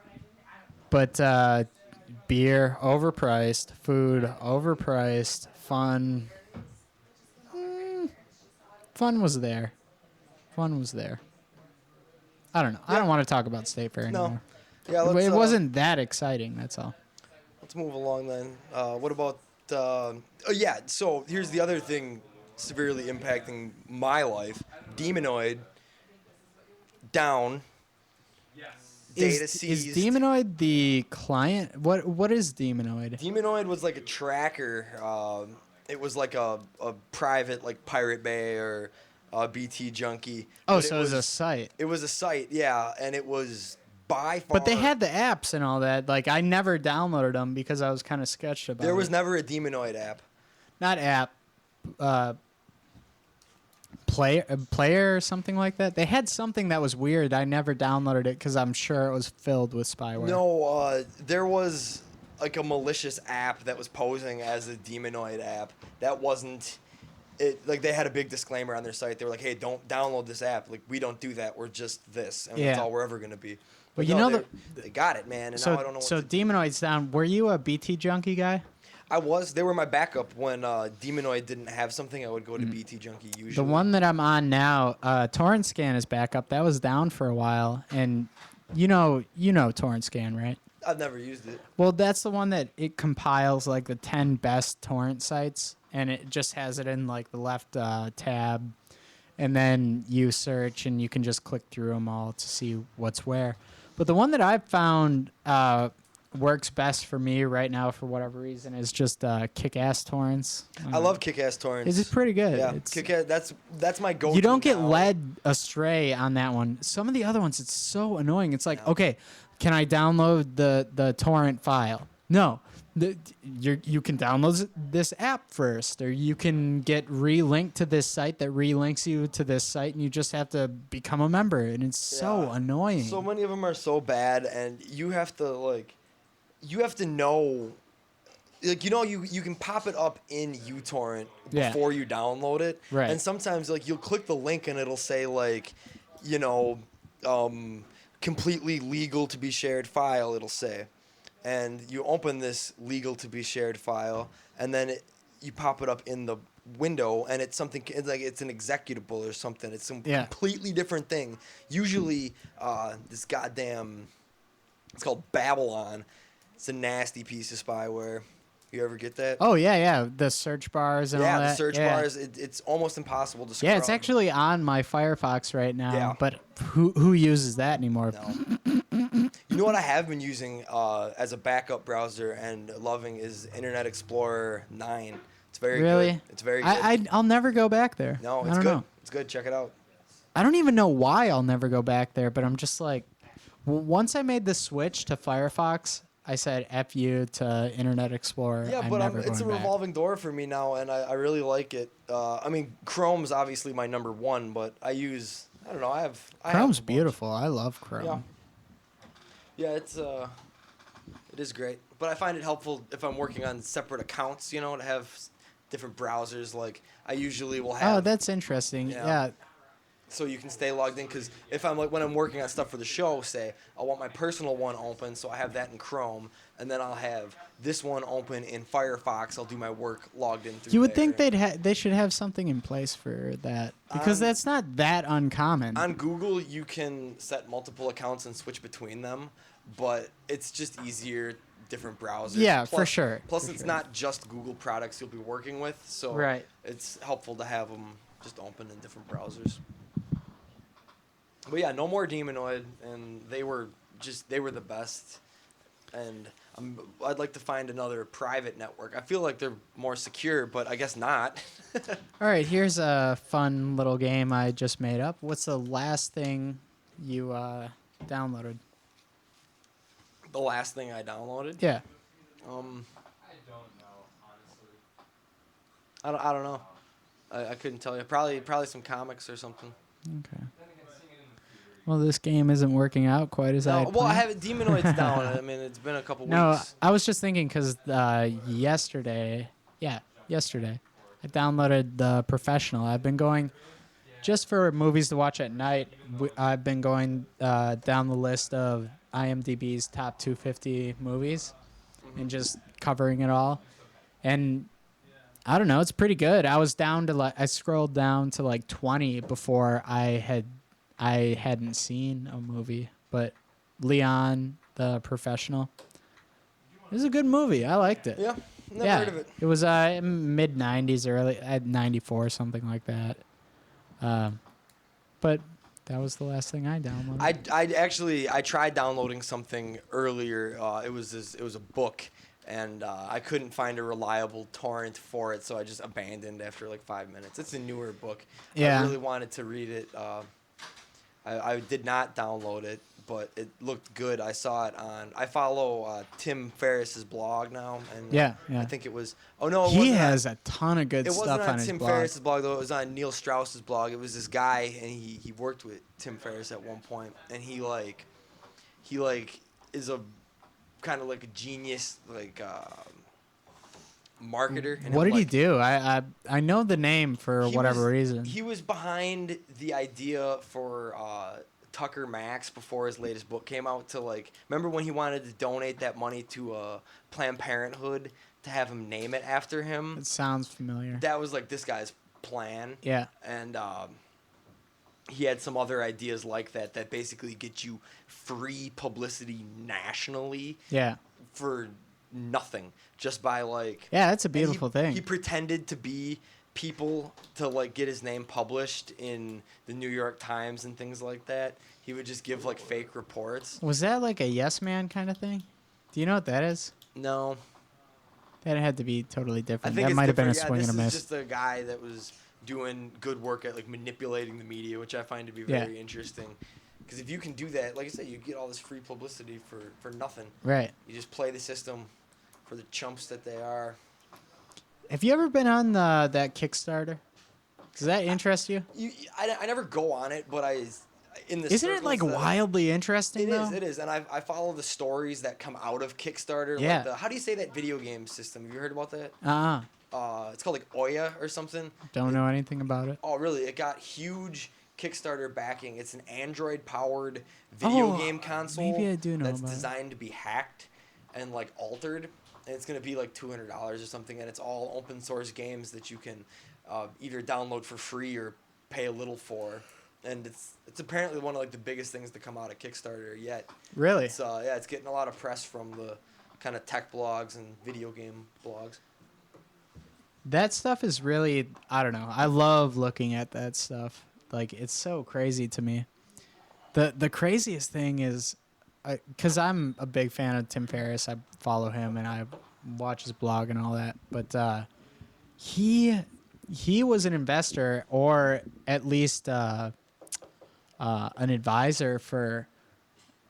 But beer, overpriced. Food, overpriced. Fun. Fun was there. Fun was there. I don't know. I don't want to talk about State Fair No. anymore. Yeah, let's, It wasn't that exciting, that's all. Let's move along then. What about? Oh yeah. So here's the other thing, severely impacting my life. Demonoid. Down. Data Is seized. Demonoid the client? What is Demonoid? Demonoid was like a tracker. It was like a private like Pirate Bay or BT Junkie. Oh, But so it was a site. It was a site, yeah, and it was by far. But they had the apps and all that. Like, I never downloaded them because I was kind of sketched about There was it. never a Demonoid app. Not app. player or something like that. They had something that was weird. I never downloaded it because I'm sure it was filled with spyware. No, there was like a malicious app that was posing as a Demonoid app. That wasn't it. Like they had a big disclaimer on their site. They were like, "Hey, don't download this app. Like we don't do that. We're just this, and that's Yeah. all we're ever gonna be." But But you no, know they got it, man. And So now I don't know what so to do. Demonoid's down. Were you a BT Junkie guy? I was. They were my backup when Demonoid didn't have something. I would go to BT Junkie usually. The one that I'm on now, Torrent Scan is back up. That was down for a while, and you know Torrent Scan, right? I've never used it. Well, that's the one that it compiles like the 10 best torrent sites, and it just has it in like the left tab, and then you search and you can just click through them all to see what's where. But the one that I've found works best for me right now for whatever reason is just Kick-Ass Torrents. I love Kick-Ass Torrents. It's pretty good. Yeah, It's, Kick-Ass. That's my go-to. you don't get now. led astray on that one. Some of the other ones, it's so annoying. It's like, Yeah. okay, can I download the torrent file? No. You can download this app first, or you can get relinked to this site that relinks you to this site, and you just have to become a member, and it's so Yeah. annoying. So many of them are so bad, and you have to know. Like you can pop it up in uTorrent Yeah. before you download it, Right. and sometimes like you'll click the link and it'll say like, completely legal to be shared file. It'll say, and you open this legal to be shared file, and then you pop it up in the window, and it's something it's like it's an executable or something. It's some Yeah. completely different thing. Usually, this goddamn, it's called Babylon. It's a nasty piece of spyware. You ever get that? Oh yeah, the search bars and all yeah, that. the search yeah. bars. It's almost impossible to scrub. Yeah, it's actually on my Firefox right now. Yeah. But who uses that anymore? No. You know what I have been using as a backup browser and loving is Internet Explorer 9. It's very Really? good. It's very good. I'll never go back there. No, I it's don't good. know. It's good. Check it out. I don't even know why I'll never go back there, but I'm just like, once I made the switch to Firefox, I said F you to Internet Explorer. Yeah, I'm but never it's a going back. revolving door for me now, and I really like it. I mean, Chrome's obviously my number one, but I don't know. I have a Chrome's bunch. beautiful. I love Chrome. Yeah. Yeah, it is great. But I find it helpful if I'm working on separate accounts, to have different browsers. Like I usually will have. Oh, that's interesting. Yeah. Yeah. So you can stay logged in, because if I'm when I'm working on stuff for the show, say I want my personal one open, so I have that in Chrome, and then I'll have this one open in Firefox. I'll do my work logged in through. You would there. think they should have something in place for that, because that's not that uncommon. On Google, you can set multiple accounts and switch between them, but it's just easier, different browsers. Yeah, for sure, Plus, for it's sure. not just Google products you'll be working with, so Right. it's helpful to have them just open in different browsers. But yeah, no more Demonoid, and they were the best. And I'd like to find another private network. I feel like they're more secure, but I guess not. All right, here's a fun little game I just made up. What's the last thing you downloaded? The last thing I downloaded. Yeah. I don't know. I couldn't tell you. Probably some comics or something. Okay. Well, this game isn't working out quite as I. Well, I have it. Demonoid's down. I mean, it's been a couple No, weeks. I was just thinking because yesterday, I downloaded The Professional. I've been going just for movies to watch at night. I've been going down the list of IMDb's top 250 movies and just covering it all. And I don't know, it's pretty good. I scrolled down to like 20 before I hadn't seen a movie, but Leon, The Professional, it was a good movie. I liked it. Yeah, never heard of it. It was mid 90s, early at 94, something like that. But that was the last thing I downloaded. I tried downloading something earlier. It was a book, and I couldn't find a reliable torrent for it, so I just abandoned after like 5 minutes. It's a newer book. Yeah. I really wanted to read it. I did not download it, but it looked good. I saw it on. I follow Tim Ferriss's blog now, and Yeah, yeah. I think it was. Oh no, it He wasn't has on, a ton of good it stuff wasn't on on his Tim blog. Ferriss's blog though. It was on Neil Strauss's blog. It was this guy, and he worked with Tim Ferriss at one point, and he is a kind of like a genius marketer. And What he'll, did he like, do? I know the name for he whatever was- reason. He was behind the idea for Tucker Max before his latest book came out to remember when he wanted to donate that money to Planned Parenthood to have him name it after him? It sounds familiar. That was this guy's plan. Yeah. And he had some other ideas like that basically get you free publicity nationally Yeah. for nothing, just by Yeah, that's a and beautiful thing. He pretended to be people to get his name published in the New York Times and things like that. He would just give fake reports. Was that like a yes man kind of thing? Do you know what that is? No, That had to be totally I different. think That it's might have been a different. swing Yeah, and a this miss. is just a guy that was doing good work at manipulating the media, which I find to be Yeah. very interesting. Because if you can do that, like I said, you get all this free publicity for nothing. Right. You just play the system for the chumps that they are. Have you ever been on that Kickstarter? Does that interest you? I never go on it, but in the Isn't it circles that- wildly interesting It though? is, it is, and I follow the stories that come out of Kickstarter. Yeah. How do you say that video game system? Have you heard about that? It's called Oya or something. Don't know anything about it. Oh, really? It got huge Kickstarter backing. It's an Android-powered video Oh, game console maybe I do know that's about it. designed to be hacked and altered, and it's gonna be $200 or something, and it's all open source games that you can either download for free or pay a little for, and it's apparently one of the biggest things to come out of Kickstarter yet. Really? It's it's getting a lot of press from the kind of tech blogs and video game blogs. That stuff is really, I don't know. I love looking at that stuff. It's so crazy to me. The craziest thing is, because I'm a big fan of Tim Ferriss. I follow him and I watch his blog and all that. But he was an investor, or at least an advisor for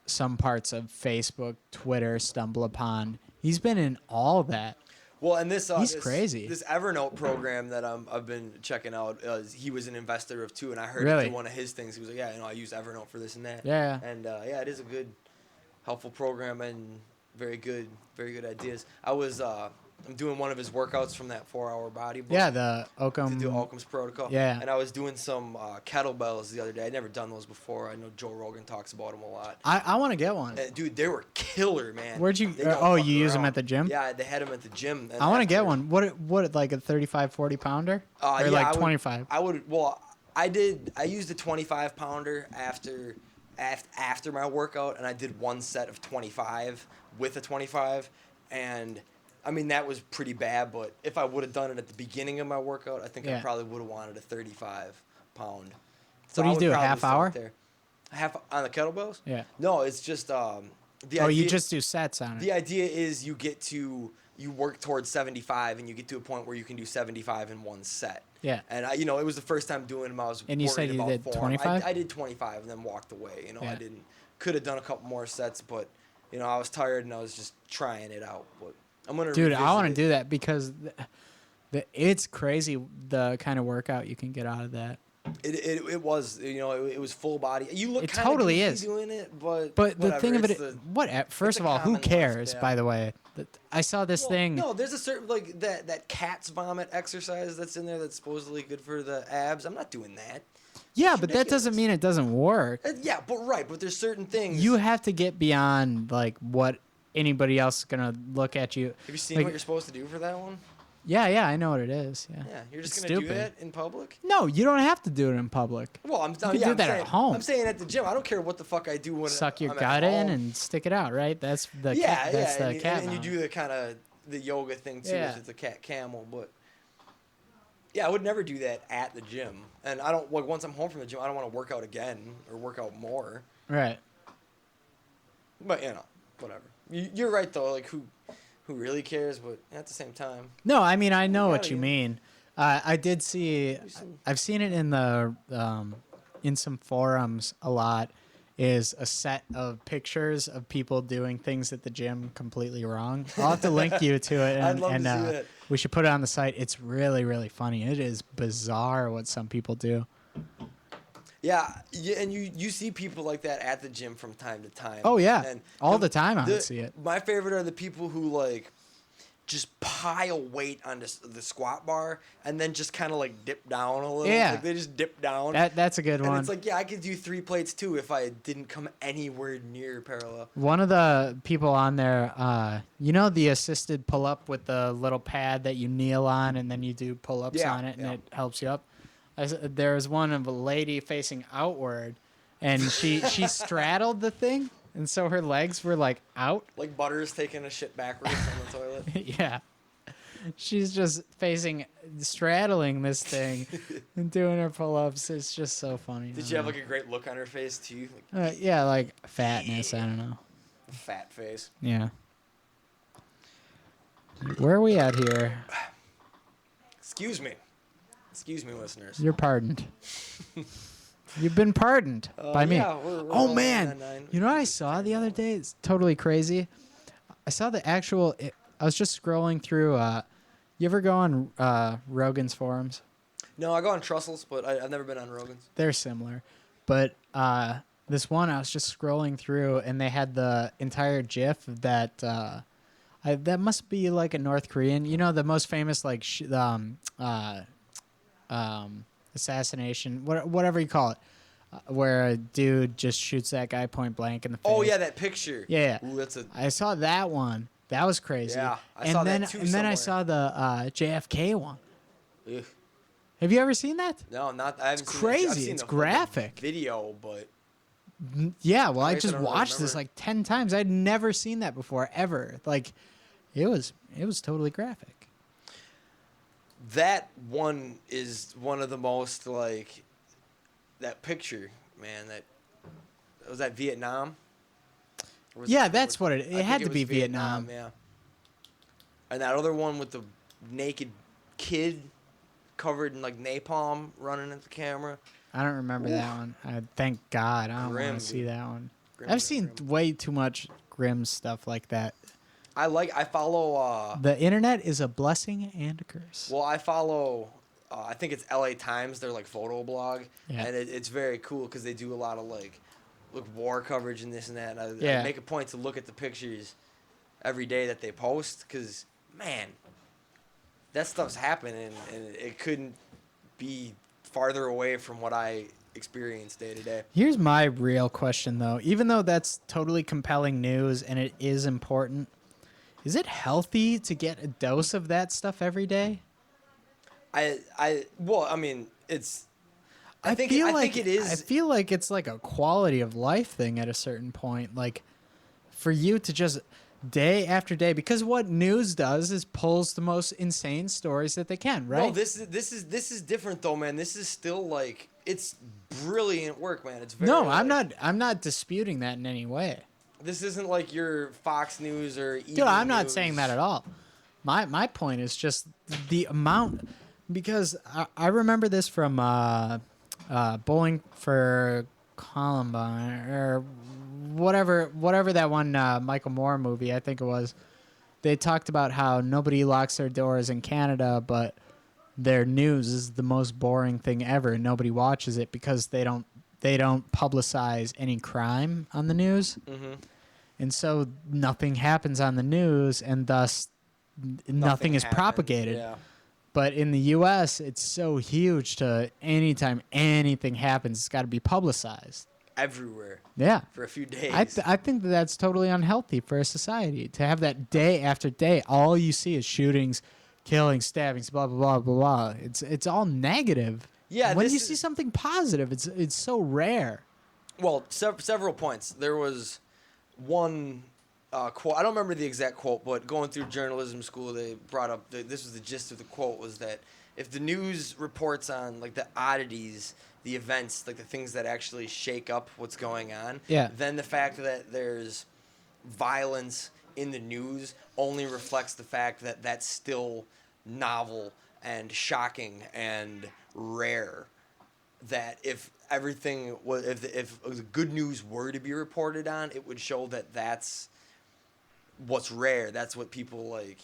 some parts of Facebook, Twitter, StumbleUpon. He's been in all that. Well, and this He's crazy. This Evernote program that I've been checking out, he was an investor of too, and I heard Really? it through one of his things. He was like, "Yeah, I use Evernote for this and that." Yeah. And it is a good, helpful program and very good ideas. I'm doing one of his workouts from that 4-hour body book. Yeah, the To Occam. do Occam's protocol. Yeah. And I was doing some kettlebells the other day. I'd never done those before. I know Joe Rogan talks about them a lot. I want to get one. Dude, they were killer, man. Where'd you? They don't Oh, fuck you use them around. at the gym? Yeah, they had them at the gym. And I want to get after- one. What like a 35, 40 pounder? Or yeah, like I would- 25? I would. Well, I used a 25 pounder after my workout, and I did one set of 25 with a 25, and I mean that was pretty bad. But if I would have done it at the beginning of my workout, I think I Yeah. probably would have wanted a 35 pound. What do I you would do, probably half start hour? There. Half on the kettlebells? Yeah. No, it's just the Oh, idea, you just do sets on the it. idea is you work towards 75 and you get to a point where you can do 75 in one set. Yeah. And it was the first time doing them. I was And you worried said you about did form. 25? I did 25 and then walked away. Yeah. I could have done a couple more sets, but I was tired and I was just trying it out. But I'm gonna. Dude, I want to revisit do that because it's crazy the kind of workout you can get out of that. It was it was full body. You look It kinda totally goofy is. doing it, but But the whatever, thing of it's it, first a of all, who common life, cares? yeah. By the way, I saw this Well, thing. No, there's a certain that cat's vomit exercise that's in there that's supposedly good for the abs. I'm not doing that. Yeah, it's but that doesn't ridiculous. mean it doesn't work. Yeah, but there's certain things. You have to get beyond what anybody else is gonna look at you. Have you seen like- what you're supposed to do for that one? Yeah, I know what it is. Yeah. Yeah, you're just It's gonna stupid. do that in public. No, you don't have to do it in public. Well, I'm can yeah, do I'm that at saying, home. I'm saying at the gym. I don't care what the fuck I do when Suck your I'm gut at in home. and stick it out, right? That's the yeah, that's yeah, the cat and you mount. do the kind of the yoga thing too. Yeah. It's a cat camel, but yeah, I would never do that at the gym. And I don't once I'm home from the gym, I don't want to work out again or work out more. Right. But whatever. You're right though. Who really cares? But at the same time, No, I mean I know what gotta you get- mean. I did see. some- I've seen it in the in some forums a lot is a set of pictures of people doing things at the gym completely wrong. I'll have to link you to it, I'd and, love to and see that. we should put it on the site. It's really, really funny. It is bizarre what some people do. Yeah, and you see people like that at the gym from time to time. Oh, yeah. And All the time I would see it. My favorite are the people who like just pile weight on the squat bar and then just kind of like dip down a little. Yeah. Like they just dip down. That's a good and one. it's like, yeah, I could do 3 plates too if I didn't come anywhere near parallel. One of the people on there, you know, the assisted pull up with the little pad that you kneel on and then you do pull ups Yeah, on it and yeah. it helps you up. There was one of a lady facing outward, and she straddled the thing, and so her legs were like out. Like Butters taking a shit backwards on the toilet. Yeah, she's just straddling this thing and doing her pull ups. It's just so funny. Did she have like a great look on her face too? Like Yeah, like fatness. I don't know. fat face. Yeah. Where are we at here? Excuse me. Excuse me, listeners. You're pardoned. You've been pardoned by me. Yeah, we're Oh all man, 999. you know what I saw the other day? It's totally crazy. I saw the actual. I was just scrolling through. You ever go on Rogan's forums? No, I go on Trussell's, but I've never been on Rogan's. They're similar, but this one I was just scrolling through, and they had the entire GIF that that must be like a North Korean. You know, the most famous like assassination, whatever you call it, where a dude just shoots that guy point blank in the face. Oh yeah, that picture. Yeah. Ooh, that's a. I saw that one. That was crazy. Yeah, I and saw then, that too And then I somewhere. saw the JFK one. Ugh. Have you ever seen that? No, not. I haven't It's seen crazy. That. I've seen It's the fucking graphic. video, but Yeah, well, I Right, I just don't really watched this remember. like 10 times. I'd never seen that before, ever. Like, it was totally graphic. that one is one of the most like that picture, man. That was that Vietnam. Or was Yeah, it- that's was- what I it think had to was be Vietnam. Yeah. And that other one with the naked kid covered in like napalm running at the camera. I don't remember that one. Thank God. I don't Grim, want to see dude. that one. Grim, I've grim, seen grim. way too much grim stuff like that. I follow. The internet is a blessing and a curse. Well, I follow. I think it's LA Times. They're like photo blog, Yeah. and it's very cool because they do a lot of like war coverage and this and that. And Yeah. I make a point to look at the pictures every day that they post because man, that stuff's happening, and it couldn't be farther away from what I experience day to day. Here's my real question, though. Even though that's totally compelling news and it is important, is it healthy to get a dose of that stuff every day? Well, I mean, it's. I think it is. I feel like it's like a quality of life thing at a certain point. Like, for you to just day after day, because what news does is pulls the most insane stories that they can, right? No, this is different though, man. This is still like it's brilliant work, man. It's very No, I'm like- not disputing that in any way. This isn't like your Fox News or EW Dude, I'm not News. saying that at all. My point is just the amount, because I remember this from Bowling for Columbine or whatever that one Michael Moore movie, I think it was. They talked about how nobody locks their doors in Canada, but their news is the most boring thing ever. Nobody watches it because they don't publicize any crime on the news. Mhm. And so nothing happens on the news, and thus nothing is happens, propagated. Yeah. But in the U.S., it's so huge to anytime anything happens, it's got to be publicized. Everywhere Yeah. for a few days. I think that that's totally unhealthy for a society to have that day after day. All you see is shootings, killings, stabbings, blah, blah, blah, blah, blah. It's all negative. Yeah, When this you is- see something positive, it's so rare. Well, several points. There was one quote. I don't remember the exact quote, but going through journalism school, they brought up this was the gist of the quote, was that if the news reports on like the oddities, the events, like the things that actually shake up what's going on, Yeah. then the fact that there's violence in the news only reflects the fact that that's still novel and shocking and rare. That if everything was if good news were to be reported on, it would show that that's what's rare. That's what people like.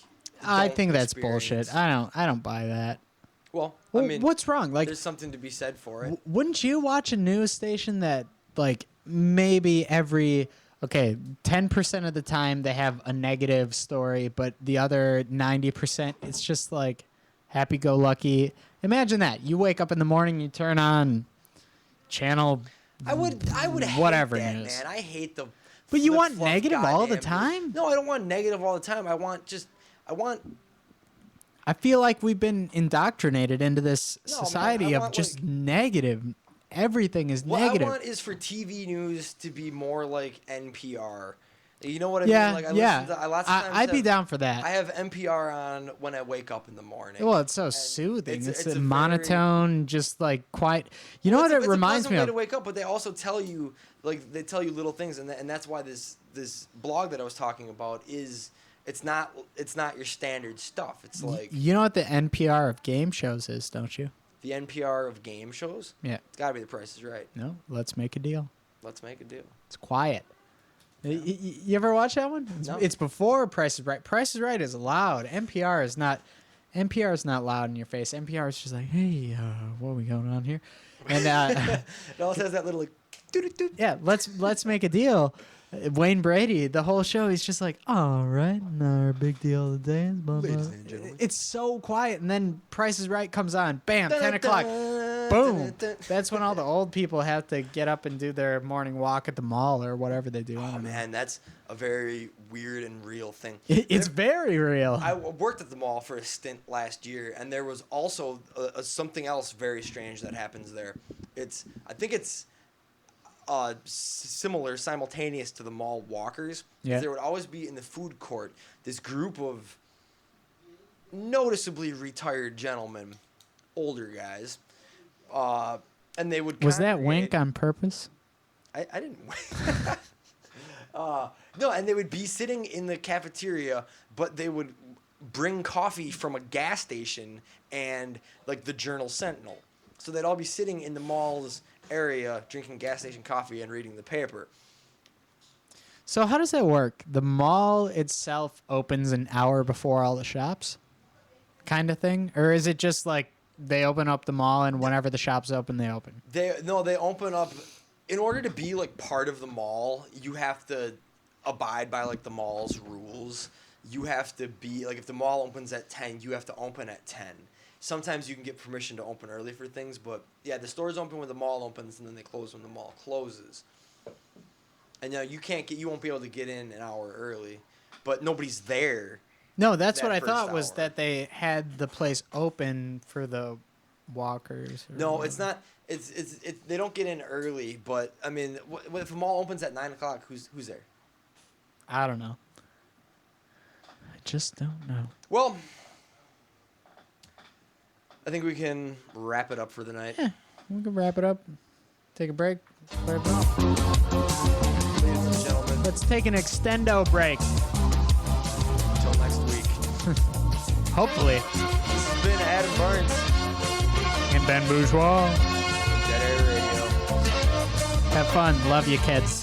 I don't think that's experience. bullshit. I don't buy that. Well, Well, I mean, what's wrong? Like, there's something to be said for it. wouldn't you watch a news station that like maybe every 10% of the time they have a negative story, but the other 90% it's just like happy-go-lucky. Imagine that. You wake up in the morning, you turn on channel I would whatever hate that, news. man. I hate the. But you want flip-flop negative all the goddamn news. time? No, I don't want negative all the time. I want. I feel like we've been indoctrinated into this No, man, society I of want, just like- negative. Everything is What negative. I want is for TV news to be more like NPR. You know what I Yeah, mean? Like I yeah. listen to, I lots of times I'd be have- down for that. I have NPR on when I wake up in the morning. Well, it's so And soothing. It's, it's a a very- monotone, just like quiet. You know Well, what it's it a reminds pleasant me way of? to wake up, but they also tell you they tell you little things, and that's why this blog that I was talking about is it's not your standard stuff. It's like You know what the NPR of game shows is, don't you? the NPR of game shows. Yeah. It's got to be The Price is Right. No, let's make a deal. Let's make a deal. It's quiet. You ever watch that one? No. It's before Price is Right. Price is Right is loud. NPR is not. NPR is not loud in your face. NPR is just like, hey, what are we going on here? And It also has that little like. Doo-doo-doo. yeah, let's make a deal. Wayne Brady, the whole show, he's just like, all right, our big deal of the day is blah, blah. Ladies and gentlemen. It's so quiet, and then Price is Right comes on, bam, 10 o'clock, boom. That's when all the old people have to get up and do their morning walk at the mall or whatever they do. I Oh don't know. man, that's a very weird and real thing. It's very real. I worked at the mall for a stint last year, and there was also something else very strange that happens there. I think it's similar, simultaneous to the mall walkers. Yeah. There would always be in the food court this group of noticeably retired gentlemen, older guys, and they would. Was that congregate- wink on purpose? I didn't. No, and they would be sitting in the cafeteria, but they would bring coffee from a gas station and like the Journal Sentinel. So they'd all be sitting in the mall's area drinking gas station coffee and reading the paper. So how does that work? The mall itself opens an hour before all the shops, kind of thing, or is it just like they open up the mall and whenever the shops open, they open? They open up. In order to be like part of the mall, you have to abide by like the mall's rules. You have to be like if the mall opens at 10, you have to open at 10. Sometimes you can get permission to open early for things, but yeah, the stores open when the mall opens and then they close when the mall closes. And you won't be able to get in an hour early, but nobody's there. No, that's That what I first thought was hour. that they had the place open for the walkers. Or No, whatever. it's not. They don't get in early, but I mean, if the mall opens at 9 o'clock, who's there? I don't know. I just don't know. Well, I think we can wrap it up for the night. Yeah, we can wrap it up. Take a break. Clear it up. Ladies and gentlemen, Let's take an extendo break. until next week. Hopefully. This has been Adam Barnes, And Ben Bourgeois. Dead Air Radio. Have fun. Love you, kids.